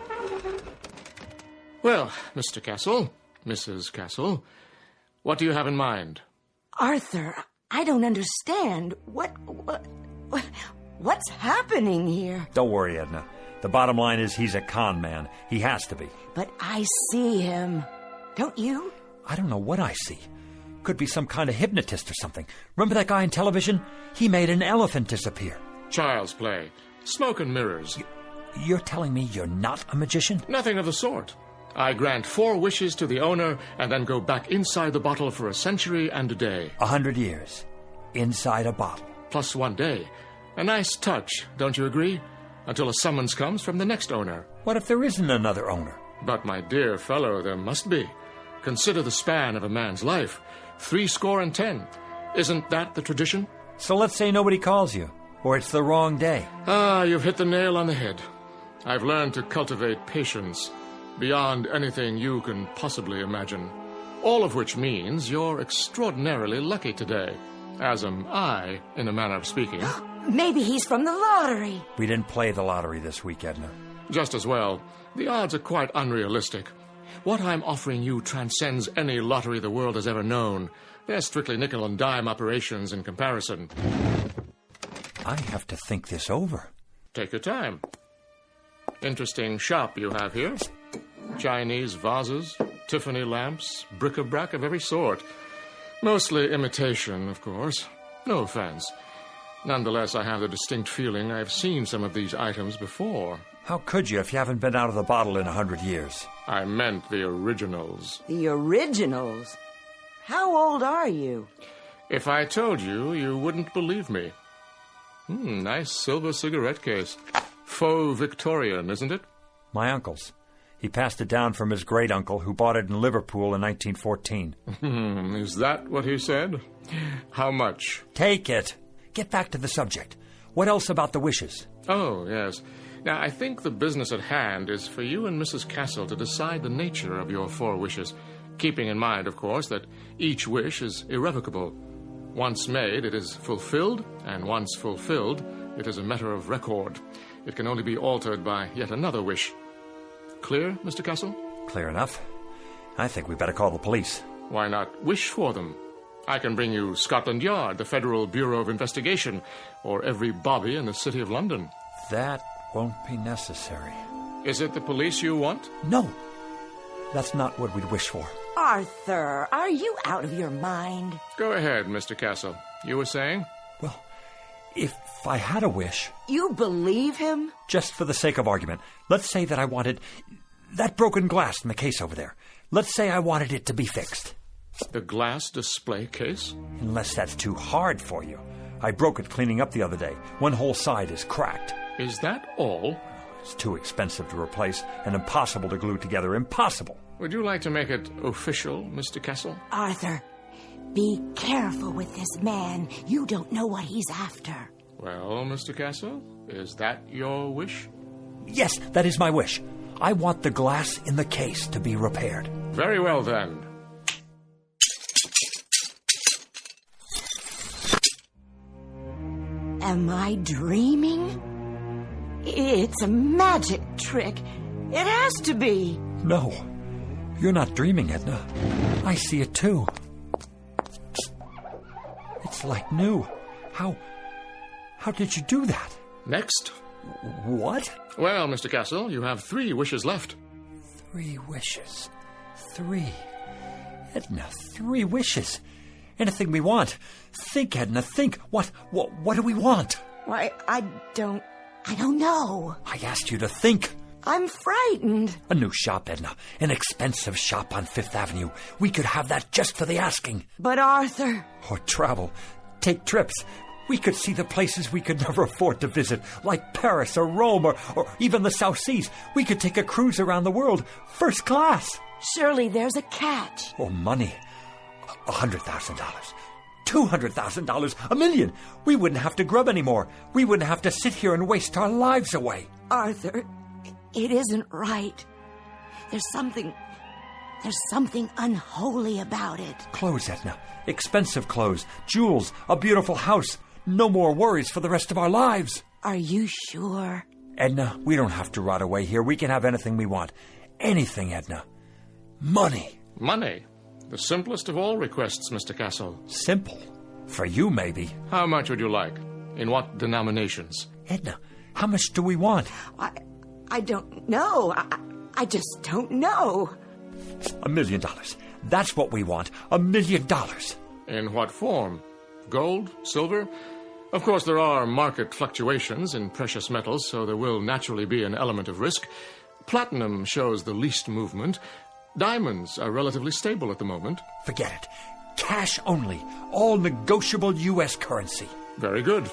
Well, Mr. Castle, Mrs. Castle, what do you have in mind? Arthur, I don't understand. What's happening here? Don't worry, Edna. The bottom line is he's a con man. He has to be. But I see him. Don't you? I don't know what I see. Could be some kind of hypnotist or something. Remember that guy on television? He made an elephant disappear. Child's play. Smoke and mirrors. You're telling me you're not a magician? Nothing of the sort. I grant 4 wishes to the owner and then go back inside the bottle for a century and a day. 100 years. Inside a bottle. Plus 1 day. A nice touch, don't you agree? Until a summons comes from the next owner. What if there isn't another owner? But, my dear fellow, there must be. Consider the span of a man's life. 70. Isn't that the tradition? So let's say nobody calls you. Or it's the wrong day. Ah, you've hit the nail on the head. I've learned to cultivate patience beyond anything you can possibly imagine. All of which means you're extraordinarily lucky today. As am I, in a manner of speaking. Maybe he's from the lottery. We didn't play the lottery this week, Edna. Just as well. The odds are quite unrealistic. What I'm offering you transcends any lottery the world has ever known. They're strictly nickel and dime operations in comparison. I have to think this over. Take your time. Interesting shop you have here. Chinese vases, Tiffany lamps, bric-a-brac of every sort. Mostly imitation, of course. No offense. Nonetheless, I have the distinct feeling I've seen some of these items before. How could you if you haven't been out of the bottle in 100 years? I meant the originals. The originals? How old are you? If I told you, you wouldn't believe me. Nice silver cigarette case. Faux Victorian, isn't it? My uncle's. He passed it down from his great-uncle, who bought it in Liverpool in 1914. Is that what he said? How much? Take it. Get back to the subject. What else about the wishes? Oh, yes. Now, I think the business at hand is for you and Mrs. Castle to decide the nature of your 4 wishes, keeping in mind, of course, that each wish is irrevocable. Once made, it is fulfilled, and once fulfilled, it is a matter of record. It can only be altered by yet another wish. clear, Mr. Castle? Clear enough. I think we better call the police. Why not wish for them? I can bring you Scotland Yard, the Federal Bureau of Investigation, or every bobby in the City of London. That won't be necessary. Is it the police you want? No. That's not what we'd wish for. Arthur, are you out of your mind? Go ahead, Mr. Castle. You were saying? Well, if I had a wish... You believe him? Just for the sake of argument, let's say that I wanted that broken glass in the case over there. Let's say I wanted it to be fixed. The glass display case? Unless that's too hard for you. I broke it cleaning up the other day. One whole side is cracked. Is that all? It's too expensive to replace and impossible to glue together. Impossible. Would you like to make it official, Mr. Castle? Arthur, be careful with this man. You don't know what he's after. Well, Mr. Castle, is that your wish? Yes, that is my wish. I want the glass in the case to be repaired. Very well, then. Am I dreaming? It's a magic trick. It has to be. No, you're not dreaming, Edna. I see it too. It's like new. How did you do that? Next. What? Well, Mr. Castle, you have 3 wishes left. 3 wishes. 3. Edna, 3 wishes. Anything we want. Think, Edna, think. What do we want? Why, I don't know. I asked you to think. I'm frightened. A new shop, Edna. An expensive shop on 5th Avenue. We could have that just for the asking. But Arthur... Or travel. Take trips. We could see the places we could never afford to visit, like Paris or Rome or even the South Seas. We could take a cruise around the world, first class. Surely there's a catch. Or money. $100,000. $200,000. $1 million. We wouldn't have to grub anymore. We wouldn't have to sit here and waste our lives away. Arthur, it isn't right. There's something unholy about it. Clothes, Edna. Expensive clothes. Jewels. A beautiful house. No more worries for the rest of our lives. Are you sure? Edna, we don't have to rot away here. We can have anything we want. Anything, Edna. Money. Money? The simplest of all requests, Mr. Castle. Simple? For you, maybe. How much would you like? In what denominations? Edna, how much do we want? I don't know. I just don't know. $1 million. That's what we want. $1 million. In what form? Gold? Silver? Of course, there are market fluctuations in precious metals, so there will naturally be an element of risk. Platinum shows the least movement. Diamonds are relatively stable at the moment. Forget it. Cash only. All negotiable U.S. currency. Very good.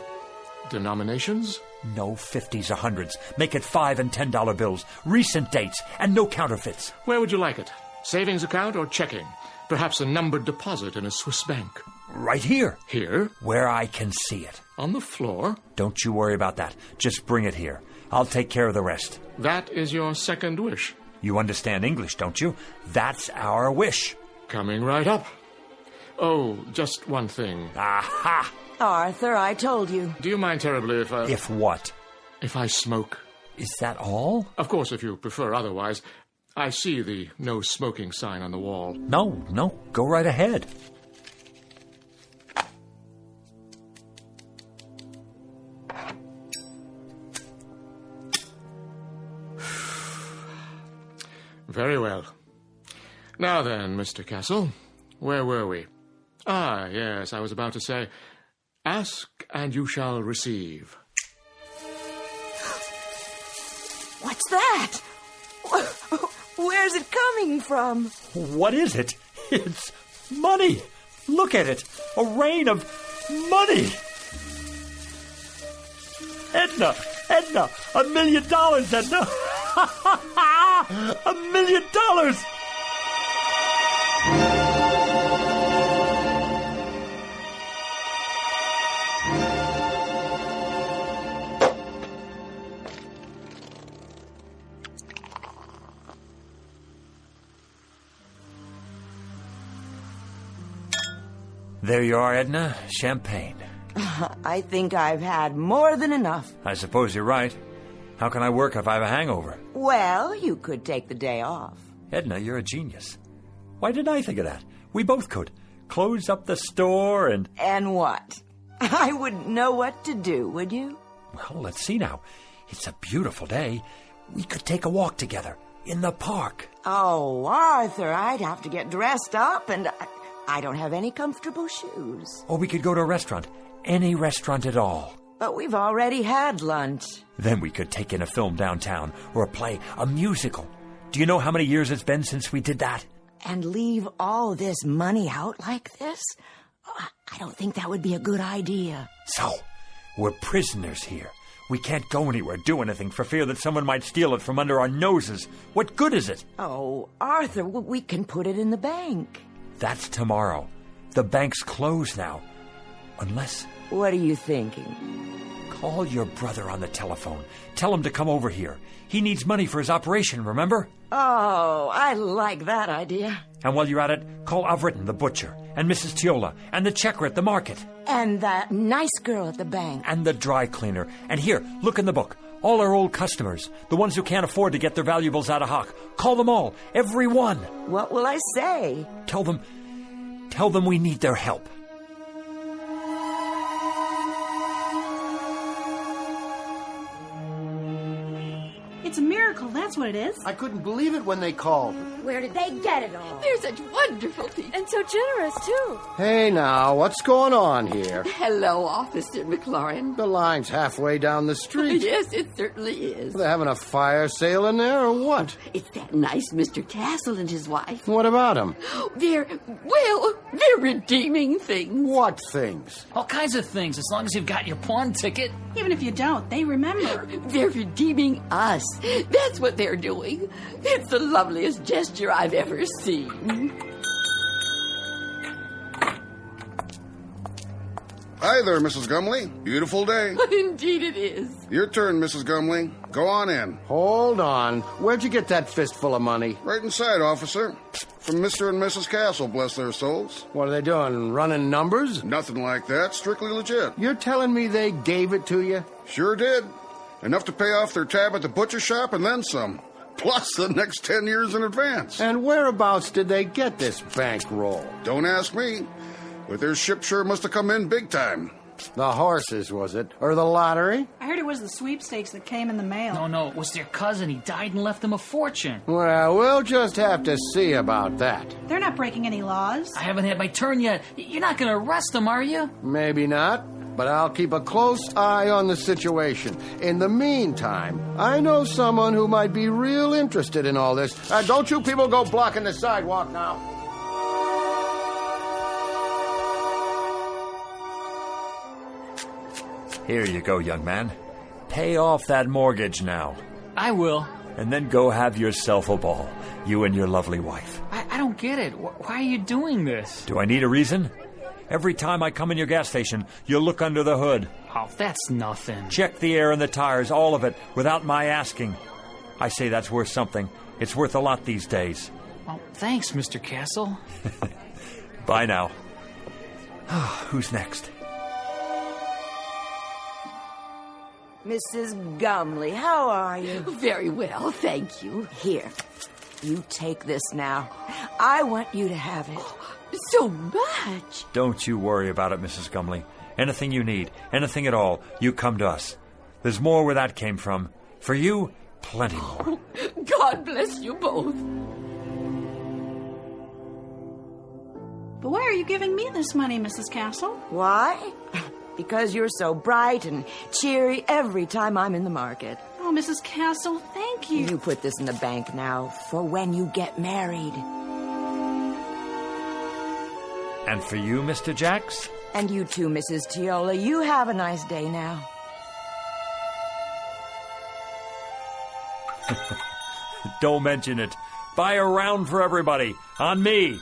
Denominations? No 50s or 100s. Make it $5 and $10 bills. Recent dates and no counterfeits. Where would you like it? Savings account or checking? Perhaps a numbered deposit in a Swiss bank. Right here. Here? Where I can see it. On the floor? Don't you worry about that. Just bring it here. I'll take care of the rest. That is your second wish. You understand English, don't you? That's our wish. Coming right up. Oh, just one thing. Aha! Arthur, I told you. Do you mind terribly if I... If what? If I smoke. Is that all? Of course, if you prefer otherwise. I see the no smoking sign on the wall. No. Go right ahead. Very well. Now then, Mr. Castle, where were we? Ah, yes, I was about to say, ask and you shall receive. What's that? Where's it coming from? What is it? It's money. Look at it. A rain of money. Edna, $1 million, Edna. $1 million. There you are, Edna. Champagne. I think I've had more than enough. I suppose you're right. How can I work if I have a hangover? Well, you could take the day off. Edna, you're a genius. Why didn't I think of that? We both could. Close up the store and... And what? I wouldn't know what to do, would you? Well, let's see now. It's a beautiful day. We could take a walk together in the park. Oh, Arthur, I'd have to get dressed up, and I don't have any comfortable shoes. Or we could go to a restaurant. Any restaurant at all. But we've already had lunch. Then we could take in a film downtown, or a play, a musical. Do you know how many years it's been since we did that? And leave all this money out like this? I don't think that would be a good idea. So, we're prisoners here. We can't go anywhere, do anything, for fear that someone might steal it from under our noses. What good is it? Oh, Arthur, we can put it in the bank. That's tomorrow. The bank's closed now. Unless... What are you thinking? Call your brother on the telephone. Tell him to come over here. He needs money for his operation, remember? Oh, I like that idea. And while you're at it, call Avritton, the butcher, and Mrs. Tiola, and the checker at the market. And that nice girl at the bank. And the dry cleaner. And here, look in the book. All our old customers, the ones who can't afford to get their valuables out of hock. Call them all, every one. What will I say? Tell them we need their help. It's a miracle, that's what it is. I couldn't believe it when they called. Where did they get it all? They're such wonderful people. And so generous, too. Hey, now, what's going on here? Hello, Officer McLaurin. The line's halfway down the street. Yes, it certainly is. They're having a fire sale in there, or what? It's that nice Mr. Castle and his wife. What about them? They're redeeming things. What things? All kinds of things, as long as you've got your pawn ticket. Even if you don't, they remember. They're redeeming us. That's what they're doing. It's the loveliest gesture I've ever seen. Hi there, Mrs. Gumley. Beautiful day. Indeed it is. Your turn, Mrs. Gumley. Go on in. Hold on. Where'd you get that fistful of money? Right inside, officer. From Mr. and Mrs. Castle, bless their souls. What are they doing, running numbers? Nothing like that. Strictly legit. You're telling me they gave it to you? Sure did. Enough to pay off their tab at the butcher shop and then some. Plus the next 10 years in advance. And whereabouts did they get this bankroll? Don't ask me. But their ship sure must have come in big time. The horses, was it? Or the lottery? I heard it was the sweepstakes that came in the mail. No, it was their cousin. He died and left them a fortune. Well, we'll just have to see about that. They're not breaking any laws. I haven't had my turn yet. You're not going to arrest them, are you? Maybe not, but I'll keep a close eye on the situation. In the meantime, I know someone who might be real interested in all this. Don't you people go blocking the sidewalk now. Here you go, young man. Pay off that mortgage now. I will. And then go have yourself a ball, you and your lovely wife. I don't get it. Why are you doing this? Do I need a reason? Every time I come in your gas station, you look under the hood. Oh, that's nothing. Check the air and the tires, all of it, without my asking. I say that's worth something. It's worth a lot these days. Well, thanks, Mr. Castle. Bye now. Who's next? Mrs. Gumley, how are you? Very well, thank you. Here, you take this now. I want you to have it. Oh, so much. Don't you worry about it, Mrs. Gumley. Anything you need, anything at all, you come to us. There's more where that came from. For you, plenty more. Oh, God bless you both. But why are you giving me this money, Mrs. Castle? Why? Because you're so bright and cheery every time I'm in the market. Oh, Mrs. Castle, thank you. You put this in the bank now for when you get married. And for you, Mr. Jacks? And you too, Mrs. Tiola. You have a nice day now. Don't mention it. Buy a round for everybody. On me.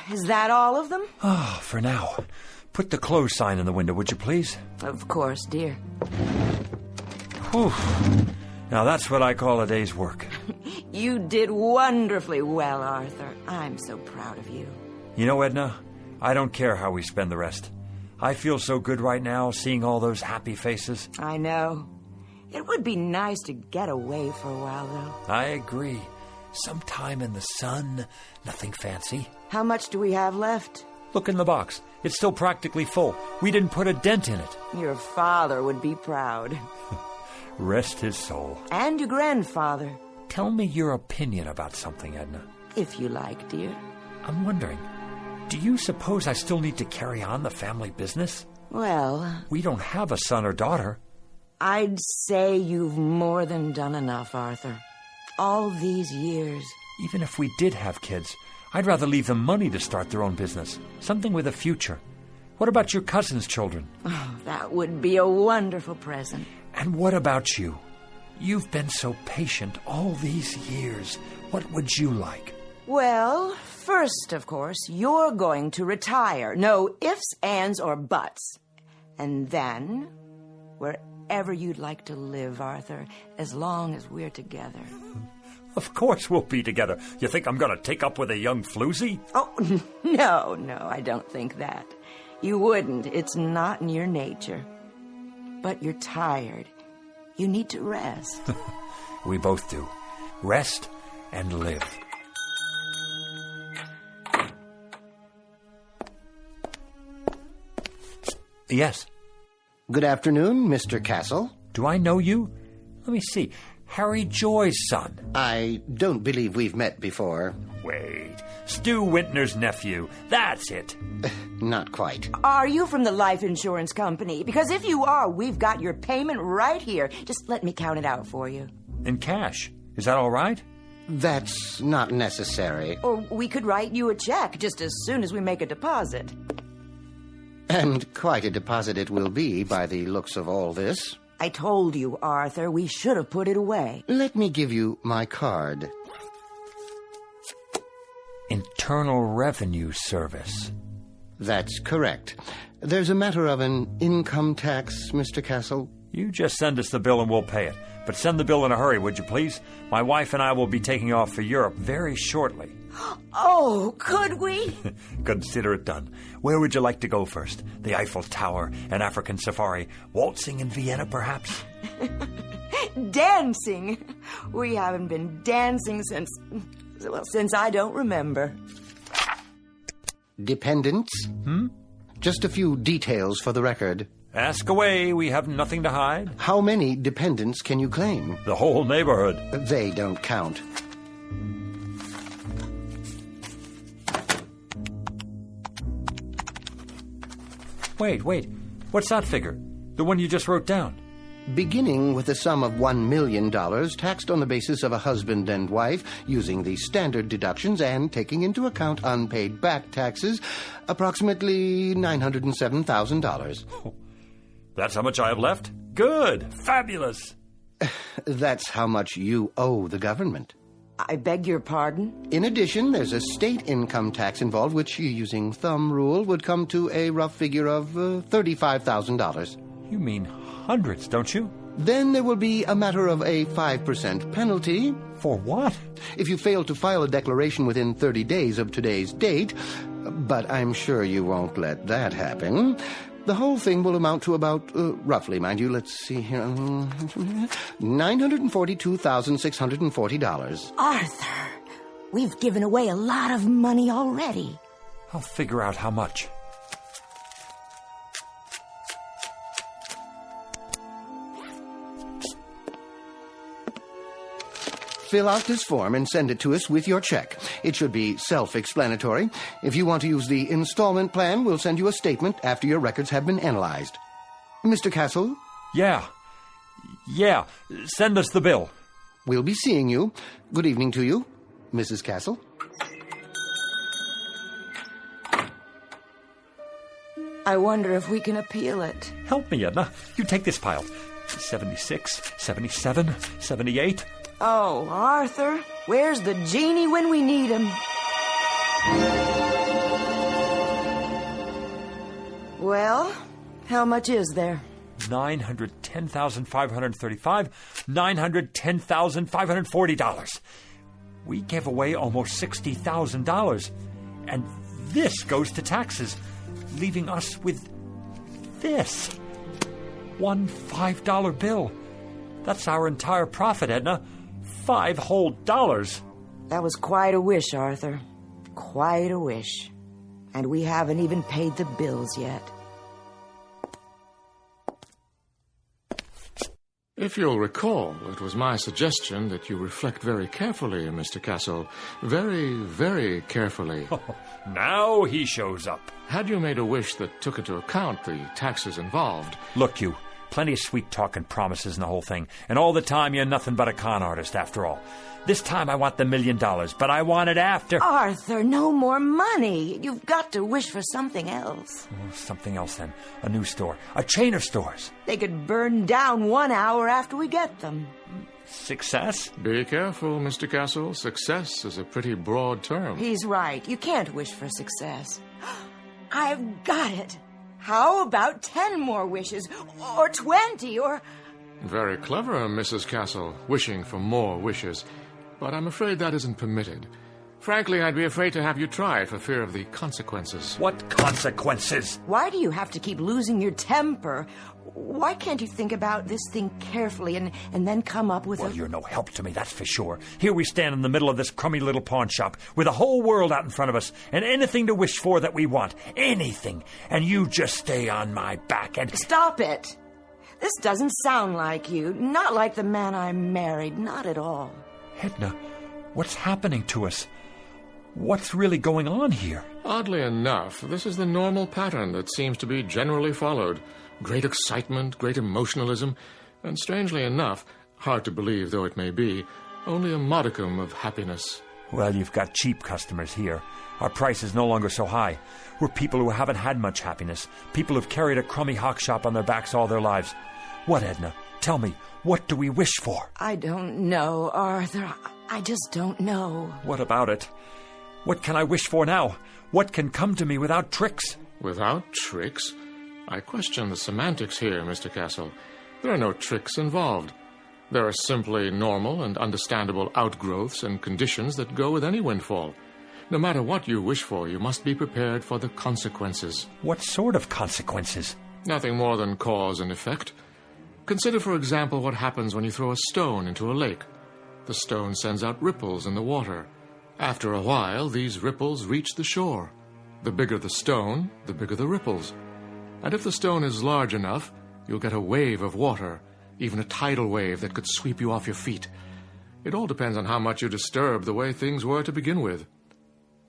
Is that all of them? Oh, for now. Put the close sign in the window, would you please? Of course, dear. Whew. Now that's what I call a day's work. You did wonderfully well, Arthur. I'm so proud of you. You know, Edna, I don't care how we spend the rest. I feel so good right now, seeing all those happy faces. I know. It would be nice to get away for a while, though. I agree. Some time in the sun, nothing fancy. How much do we have left? Look in the box. It's still practically full. We didn't put a dent in it. Your father would be proud. Rest his soul. And your grandfather. Tell me your opinion about something, Edna. If you like, dear. I'm wondering, do you suppose I still need to carry on the family business? Well... We don't have a son or daughter. I'd say you've more than done enough, Arthur. All these years. Even if we did have kids, I'd rather leave them money to start their own business. Something with a future. What about your cousin's children? Oh, that would be a wonderful present. And what about you? You've been so patient all these years. What would you like? Well, first, of course, you're going to retire. No ifs, ands, or buts. And then, wherever you'd like to live, Arthur, as long as we're together. Of course we'll be together. You think I'm going to take up with a young floozy? Oh, no, I don't think that. You wouldn't. It's not in your nature. But you're tired. You need to rest. We both do. Rest and live. Yes. Good afternoon, Mr. Castle. Do I know you? Let me see. Harry Joy's son. I don't believe we've met before. Wait. Stu Wintner's nephew. That's it. Not quite. Are you from the life insurance company? Because if you are, we've got your payment right here. Just let me count it out for you. In cash. Is that all right? That's not necessary. Or we could write you a check just as soon as we make a deposit. And quite a deposit it will be by the looks of all this. I told you, Arthur, we should have put it away. Let me give you my card. Internal Revenue Service. That's correct. There's a matter of an income tax, Mr. Castle. You just send us the bill and we'll pay it. But send the bill in a hurry, would you please? My wife and I will be taking off for Europe very shortly. Oh, could we? Consider it done. Where would you like to go first? The Eiffel Tower, an African safari, waltzing in Vienna, perhaps? Dancing? We haven't been dancing since I don't remember. Dependents? Just a few details for the record. Ask away. We have nothing to hide. How many dependents can you claim? The whole neighborhood. They don't count. Wait. What's that figure? The one you just wrote down? Beginning with a sum of $1 million taxed on the basis of a husband and wife, using the standard deductions and taking into account unpaid back taxes, approximately $907,000. Oh, that's how much I have left? Good. Fabulous. That's how much you owe the government. I beg your pardon? In addition, there's a state income tax involved, which, using thumb rule, would come to a rough figure of $35,000. You mean hundreds, don't you? Then there will be a matter of a 5% penalty. For what? If you fail to file a declaration within 30 days of today's date. But I'm sure you won't let that happen. The whole thing will amount to about, roughly, mind you, let's see here, $942,640. Arthur, we've given away a lot of money already. I'll figure out how much. Fill out this form and send it to us with your check. It should be self-explanatory. If you want to use the installment plan, we'll send you a statement after your records have been analyzed. Mr. Castle? Yeah. Send us the bill. We'll be seeing you. Good evening to you, Mrs. Castle. I wonder if we can appeal it. Help me, Edna. You take this pile. 76, 77, 78... Oh, Arthur, where's the genie when we need him? Well, how much is there? $910,535, $910,540. We gave away almost $60,000, and this goes to taxes, leaving us with this. One $5 bill. That's our entire profit, Edna. $5 whole. That was quite a wish, Arthur. Quite a wish. And we haven't even paid the bills yet. If you'll recall, it was my suggestion that you reflect very carefully, Mr. Castle. Very, very carefully. Now he shows up. Had you made a wish that took into account the taxes involved... Look, you. Plenty of sweet talk and promises and the whole thing. And all the time you're nothing but a con artist, after all. This time I want the $1 million, but I want it after... Arthur, no more money. You've got to wish for something else. Oh, something else, then. A new store. A chain of stores. They could burn down 1 hour after we get them. Success? Be careful, Mr. Castle. Success is a pretty broad term. He's right. You can't wish for success. I've got it. How about 10 more wishes? Or 20, or... Very clever, Mrs. Castle, wishing for more wishes. But I'm afraid that isn't permitted. Frankly, I'd be afraid to have you try it for fear of the consequences. What consequences? Why do you have to keep losing your temper? Why can't you think about this thing carefully and then come up with Well, you're no help to me, that's for sure. Here we stand in the middle of this crummy little pawn shop with the whole world out in front of us and anything to wish for that we want. Anything. And you just stay on my back and... Stop it! This doesn't sound like you. Not like the man I married. Not at all. Edna, what's happening to us? What's really going on here? Oddly enough, this is the normal pattern that seems to be generally followed. Great excitement, great emotionalism, and strangely enough, hard to believe though it may be, only a modicum of happiness. Well, you've got cheap customers here. Our price is no longer so high. We're people who haven't had much happiness. People who've carried a crummy hawk shop on their backs all their lives. What, Edna? Tell me, what do we wish for? I don't know, Arthur. I just don't know. What about it? What can I wish for now? What can come to me without tricks? Without tricks? I question the semantics here, Mr. Castle. There are no tricks involved. There are simply normal and understandable outgrowths and conditions that go with any windfall. No matter what you wish for, you must be prepared for the consequences. What sort of consequences? Nothing more than cause and effect. Consider, for example, what happens when you throw a stone into a lake. The stone sends out ripples in the water. After a while, these ripples reach the shore. The bigger the stone, the bigger the ripples. And if the stone is large enough, you'll get a wave of water, even a tidal wave that could sweep you off your feet. It all depends on how much you disturb the way things were to begin with.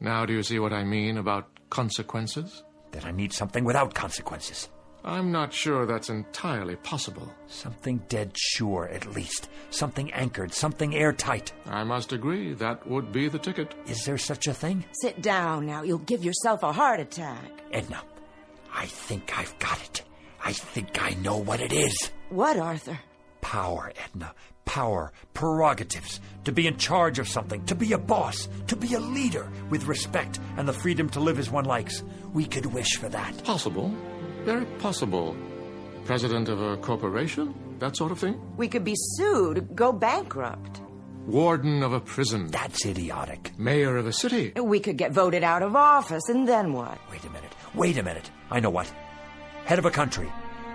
Now do you see what I mean about consequences? That I need something without consequences. I'm not sure that's entirely possible. Something dead sure, at least. Something anchored, something airtight. I must agree, that would be the ticket. Is there such a thing? Sit down now. You'll give yourself a heart attack. Edna, I think I've got it. I think I know what it is. What, Arthur? Power, Edna. Power, prerogatives, to be in charge of something, to be a boss, to be a leader with respect and the freedom to live as one likes. We could wish for that. Possible. Very possible. President of a corporation? That sort of thing? We could be sued, go bankrupt. Warden of a prison? That's idiotic. Mayor of a city? We could get voted out of office, and then what? Wait a minute. I know what. Head of a country.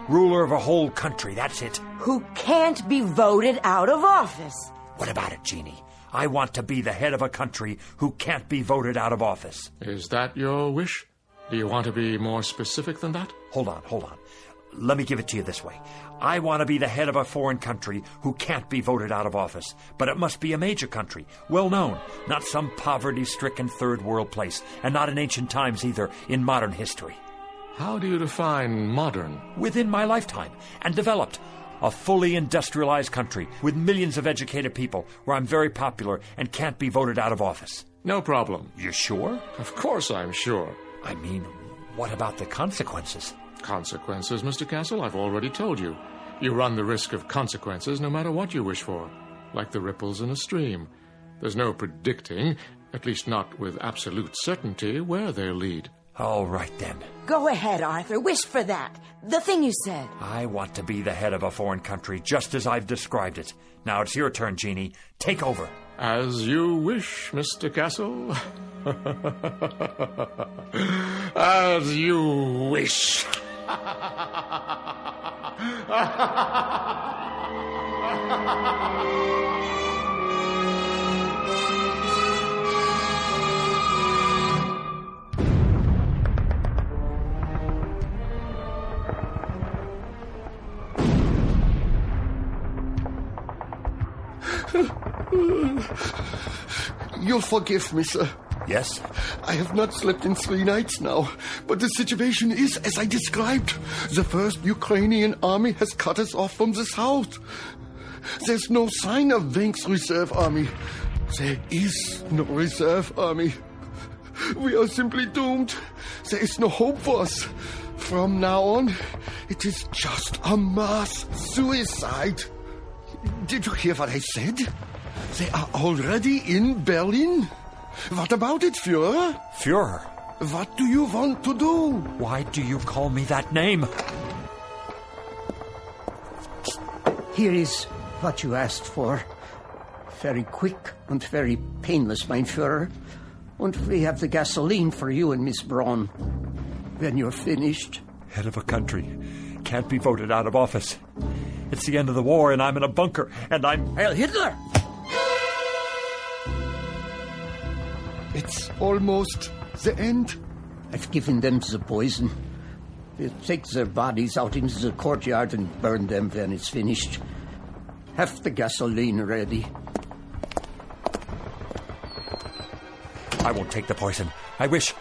Ruler of a whole country, that's it. Who can't be voted out of office. What about it, Jeannie? I want to be the head of a country who can't be voted out of office. Is that your wish? Do you want to be more specific than that? Hold on. Let me give it to you this way. I want to be the head of a foreign country who can't be voted out of office. But it must be a major country, well known, not some poverty-stricken third world place, and not in ancient times either, in modern history. How do you define modern? Within my lifetime, and developed. A fully industrialized country with millions of educated people where I'm very popular and can't be voted out of office. No problem. You sure? Of course I'm sure. I mean, what about the consequences? Consequences, Mr. Castle, I've already told you. You run the risk of consequences no matter what you wish for, like the ripples in a stream. There's no predicting, at least not with absolute certainty, where they'll lead. All right, then. Go ahead, Arthur. Wish for that. The thing you said. I want to be the head of a foreign country, just as I've described it. Now it's your turn, Jeannie. Take over. As you wish, Mr. Castle. As you wish. You'll forgive me, sir. Yes? I have not slept in 3 nights now, but the situation is as I described. The first Ukrainian army has cut us off from the south. There's no sign of Wenk's reserve army. There is no reserve army. We are simply doomed. There is no hope for us. From now on, it is just a mass suicide. Did you hear what I said? They are already in Berlin. What about it, Führer? Führer? What do you want to do? Why do you call me that name? Here is what you asked for. Very quick and very painless, mein Führer. And we have the gasoline for you and Miss Braun. When you're finished. Head of a country. Can't be voted out of office. It's the end of the war and I'm in a bunker and I'm... Heil Hitler! It's almost the end. I've given them the poison. We'll take their bodies out into the courtyard and burn them when it's finished. Have the gasoline ready. I won't take the poison. I wish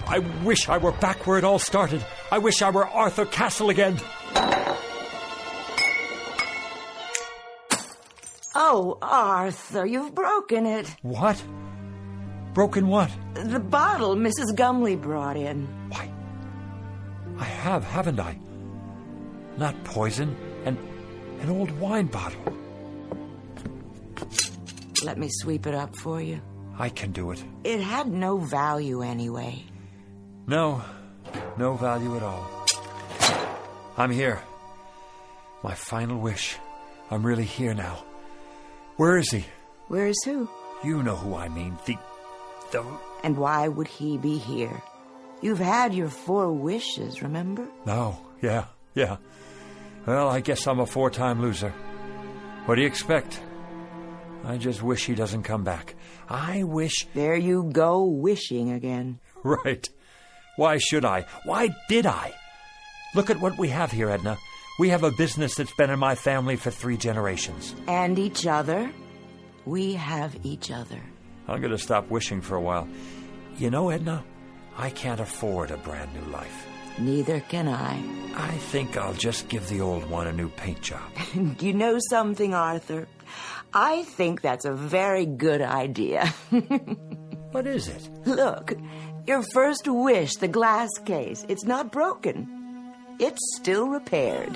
I were back where it all started. I wish I were Arthur Castle again. Oh, Arthur, you've broken it. What? Broken what? The bottle Mrs. Gumley brought in. Why? I have, haven't I? Not poison, an old wine bottle. Let me sweep it up for you. I can do it. It had no value anyway. No value at all. I'm here. My final wish. I'm really here now. Where is he? Where is who? You know who I mean. The... And why would he be here? You've had your 4 wishes, remember? No, yeah. Well, I guess I'm a 4-time loser. What do you expect? I just wish he doesn't come back. I wish... There you go, wishing again. Right. Why should I? Why did I? Look at what we have here, Edna. We have a business that's been in my family for 3 generations. And each other. We have each other. I'm going to stop wishing for a while. You know, Edna, I can't afford a brand new life. Neither can I. I think I'll just give the old one a new paint job. You know something, Arthur? I think that's a very good idea. What is it? Look, your first wish, the glass case, it's not broken. It's still repaired.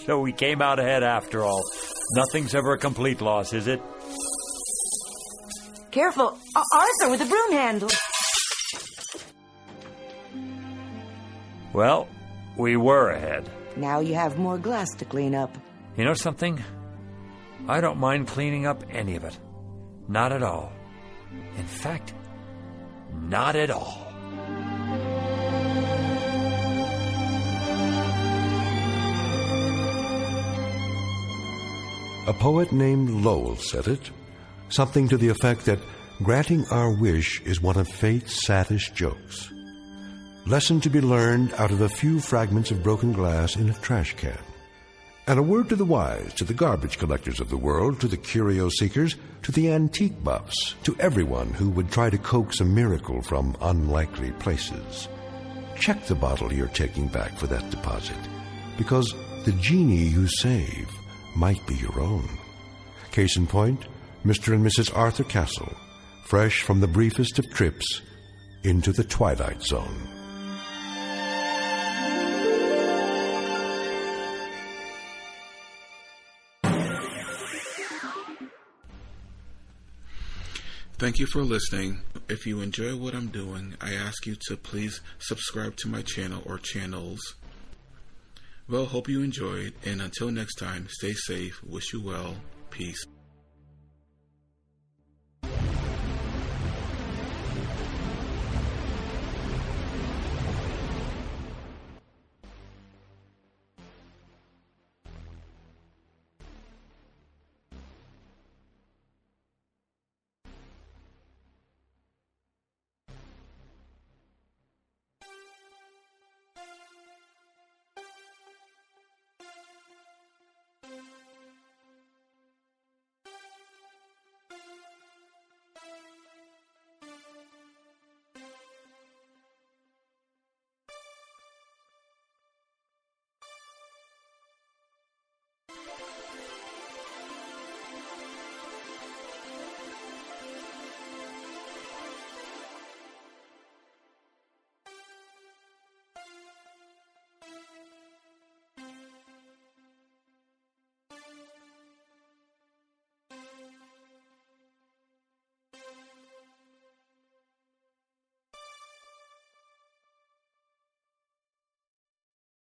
So we came out ahead after all. Nothing's ever a complete loss, is it? Careful, Arthur, with the broom handle. Well, we were ahead. Now you have more glass to clean up. You know something? I don't mind cleaning up any of it. Not at all. In fact, not at all. A poet named Lowell said it. Something to the effect that granting our wish is one of fate's saddest jokes. Lesson to be learned out of a few fragments of broken glass in a trash can. And a word to the wise, to the garbage collectors of the world, to the curio seekers, to the antique buffs, to everyone who would try to coax a miracle from unlikely places. Check the bottle you're taking back for that deposit, because the genie you save might be your own. Case in point, Mr. and Mrs. Arthur Castle, fresh from the briefest of trips into the Twilight Zone. Thank you for listening. If you enjoy what I'm doing, I ask you to please subscribe to my channel or channels. Well, hope you enjoyed, and until next time, stay safe, wish you well, peace.